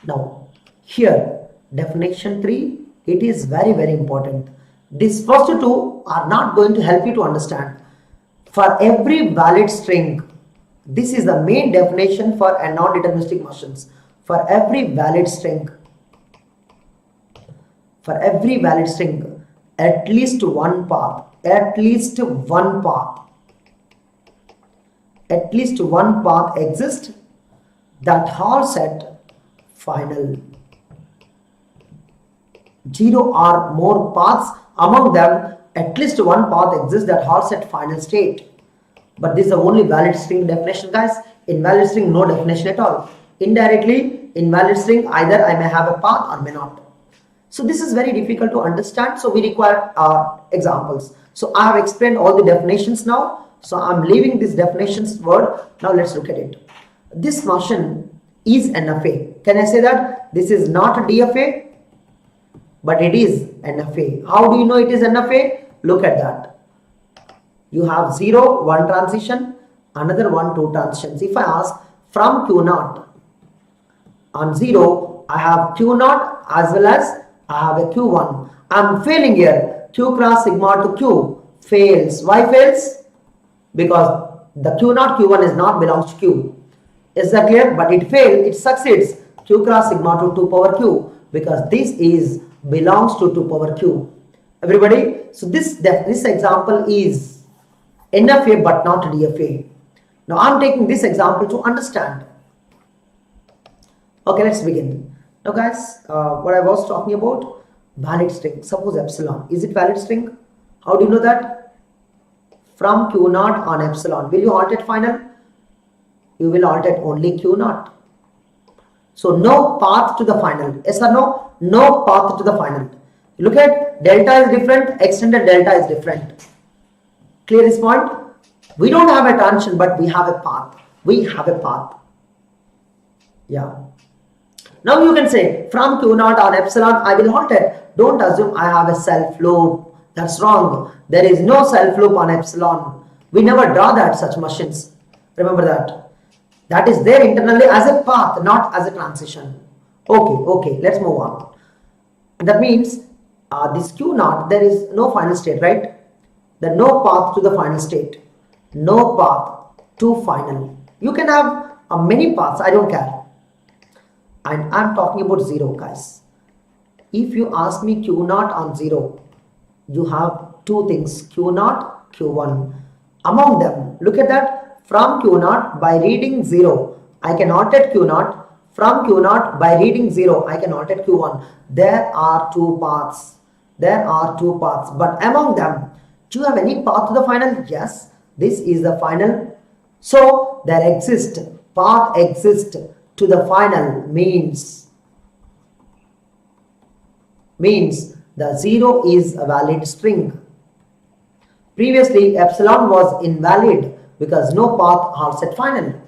Now, here, definition 3, it is very, very important. These first two are not going to help you to understand. For every valid string, this is the main definition for a non-deterministic motions. For every valid string, at least one path exists that halts at final. 0 or more paths, among them at least one path exists that halts at final state. But this is the only valid string definition, guys. In valid string, no definition at all. Indirectly, in valid string, either I may have a path or may not. So this is very difficult to understand. So we require examples. So I have explained all the definitions now. So I'm leaving this definitions word. Now let's look at it. This motion is NFA. Can I say that? This is not a DFA, but it is NFA. How do you know it is NFA? Look at that. You have 0, 1 transition, another 1, 2 transitions. If I ask from Q0, on 0, I have Q0 as well as I have a Q1. I'm failing here. Q cross sigma to Q fails. Why fails? Because the Q0, Q1 is not belongs to Q. Is that clear? But it failed. It succeeds. Q cross sigma to 2 power Q, because this is belongs to 2 power Q. Everybody? So this example is NFA but not DFA. Now I'm taking this example to understand. Okay, let's begin. Now guys, what I was talking about, valid string. Suppose epsilon. Is it valid string? How do you know that? From Q0 on epsilon. Will you halt at final? You will halt at only Q0. So no path to the final. Yes or no? No path to the final. Look at delta is different, extended delta is different. Clear this point? We don't have a transition, but we have a path. We have a path. Yeah. Now you can say from Q0 on epsilon, I will halt it. Don't assume I have a self loop. That's wrong. There is no self loop on epsilon. We never draw that such machines. Remember that. That is there internally as a path, not as a transition. Okay, let's move on. That means this Q naught, there is no final state, right? There no path to the final state, no path to final. You can have many paths, I don't care. And I'm talking about 0, guys. If you ask me Q naught on 0, you have two things, Q naught, Q1. Among them, look at that, from Q naught by reading 0, I can alternate Q naught. From Q naught by reading 0, I can alternate Q1. There are two paths. There are two paths. But among them, do you have any path to the final? Yes, this is the final. So there exists, path exists to the final means the 0 is a valid string. Previously, epsilon was invalid because no path are set final.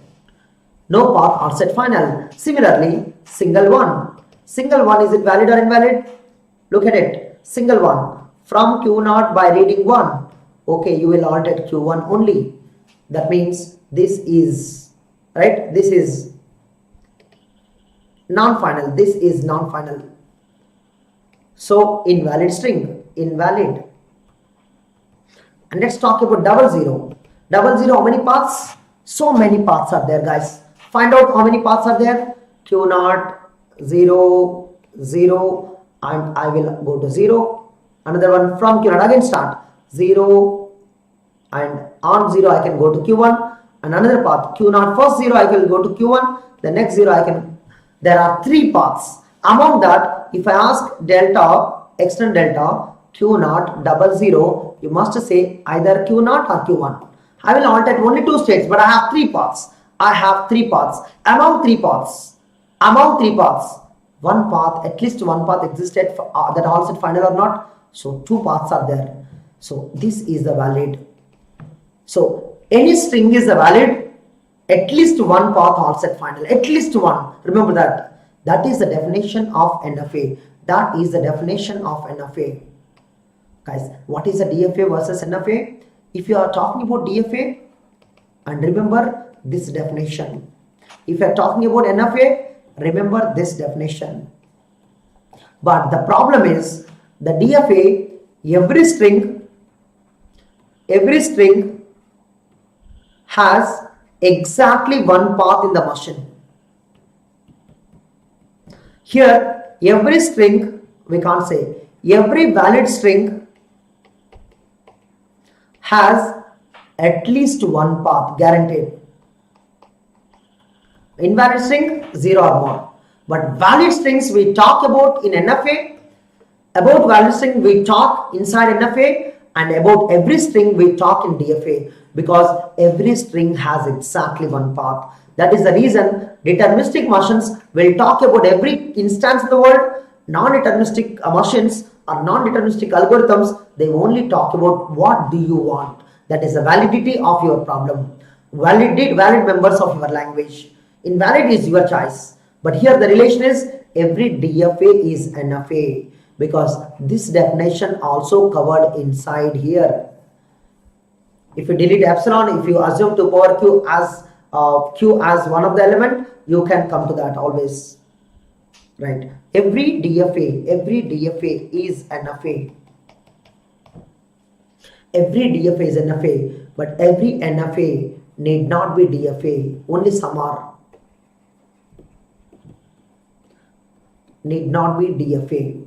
No path are set final. Similarly, single one. Single one, is it valid or invalid? Look at it. Single one. From Q naught by reading 1. Okay, you will alternate Q1 only. That means this is, right? This is non-final. This is non-final. So, invalid string. Invalid. And let's talk about double zero. Double zero, how many paths? So many paths are there, guys. Find out how many paths are there. Q naught, 0, 0, and I will go to 0. Another one from Q naught, again start 0, and on 0 I can go to Q1. And another path, Q naught, first 0 I will go to Q1, the next 0 I can. There are 3 paths. Among that, if I ask delta, extend delta, Q naught, double 0, you must say either Q naught or Q1. I will alternate only 2 states, but I have 3 paths. I have 3 paths. Among 3 paths, one path, at least one path existed for, that all set final or not. So 2 paths are there. So this is the valid. So any string is a valid, at least one path all set final, at least one. Remember that. That is the definition of NFA. That is the definition of NFA. Guys, what is a DFA versus NFA? If you are talking about DFA, and remember this definition. If you are talking about NFA, remember this definition. But the problem is, the DFA, every string has exactly one path in the machine. Here, every string, we can't say, every valid string has at least one path, guaranteed. Invalid string, 0 or more. But valid strings we talk about in NFA, about valid string we talk inside NFA, and about every string we talk in DFA, because every string has exactly one path. That is the reason deterministic machines will talk about every instance in the world. Non-deterministic machines or non-deterministic algorithms, they only talk about what do you want. That is the validity of your problem. Valid members of your language. Invalid is your choice. But here the relation is every DFA is NFA, because this definition also covered inside here. If you delete epsilon, if you assume 2 power q as one of the element, you can come to that always, right? Every DFA is NFA. Every DFA is NFA, but every NFA need not be DFA. Only some are. Need not be DFA.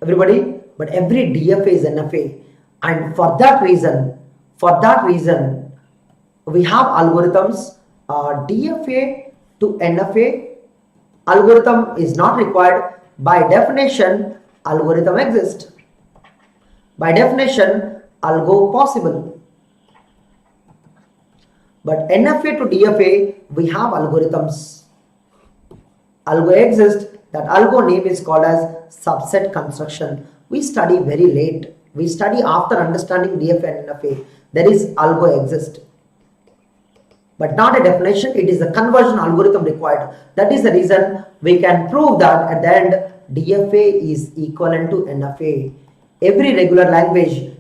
Everybody, but every DFA is NFA, and for that reason, we have algorithms. DFA to NFA algorithm is not required. By definition, algorithm exists. By definition, algo possible. But NFA to DFA, we have algorithms. Algo exists. That algo name is called as subset construction. We study very late. We study after understanding DFA and NFA. There is algo exist, but not a definition. It is a conversion algorithm required. That is the reason we can prove that at the end DFA is equivalent to NFA. Every regular language,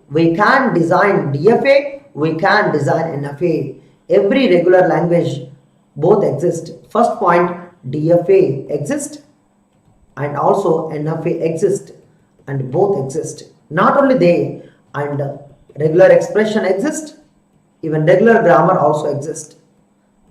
we can design DFA, we can design NFA. Every regular language, both exist. First point, DFA exists. and also NFA exist, and both exist. Not only they, and regular expression exist, even regular grammar also exist,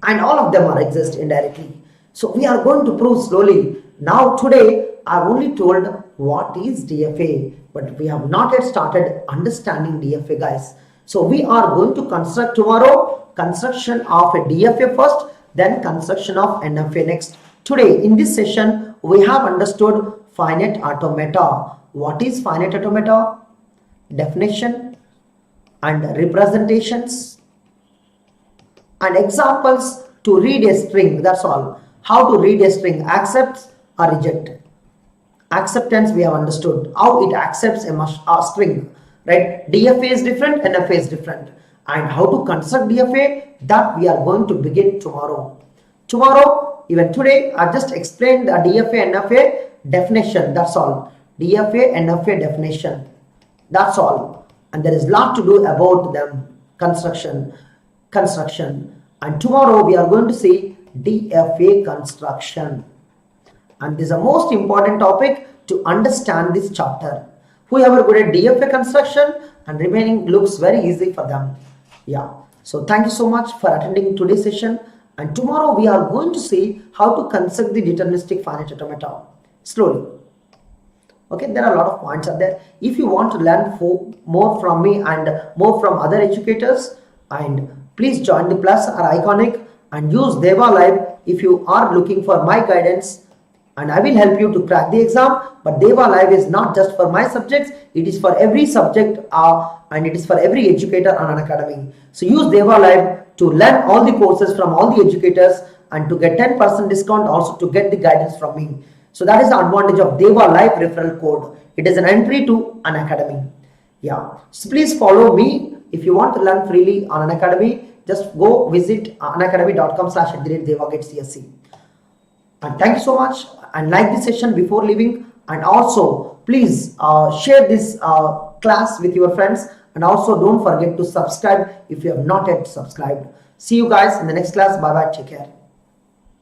and all of them are exist indirectly. So we are going to prove slowly. Now today I have only told what is DFA, but we have not yet started understanding DFA, guys. So we are going to construct tomorrow construction of a DFA first, then construction of NFA next. Today in this session we have understood finite automata. What is finite automata? Definition and representations and examples to read a string. That's all. How to read a string, accepts or reject. Acceptance we have understood, how it accepts a string, right? DFA is different, NFA is different, and how to construct DFA, that we are going to begin tomorrow. Even today I just explained the DFA NFA definition. That's all. DFA NFA definition, that's all, and there is a lot to do about them. Construction, and tomorrow we are going to see DFA construction, and this is the most important topic to understand this chapter. Whoever good at DFA construction, and remaining looks very easy for them. Yeah, so thank you so much for attending today's session, and tomorrow we are going to see how to construct the deterministic finite automata slowly. Okay, there are a lot of points are there. If you want to learn more from me and more from other educators, and please join the plus or iconic and use DEVALIVE if you are looking for my guidance, and I will help you to crack the exam. But DEVALIVE is not just for my subjects, it is for every subject and it is for every educator on Unacademy. So use DEVALIVE to learn all the courses from all the educators and to get 10% discount, also to get the guidance from me. So that is the advantage of DEVALIVE referral code. It is an entry to Unacademy. Yeah, so please follow me. If you want to learn freely on Unacademy, just go visit unacademy.com/DevaGateCSE. And thank you so much, and like this session before leaving, and also please share this class with your friends, and also don't forget to subscribe if you have not yet subscribed. See you guys in the next class. Bye bye, take care.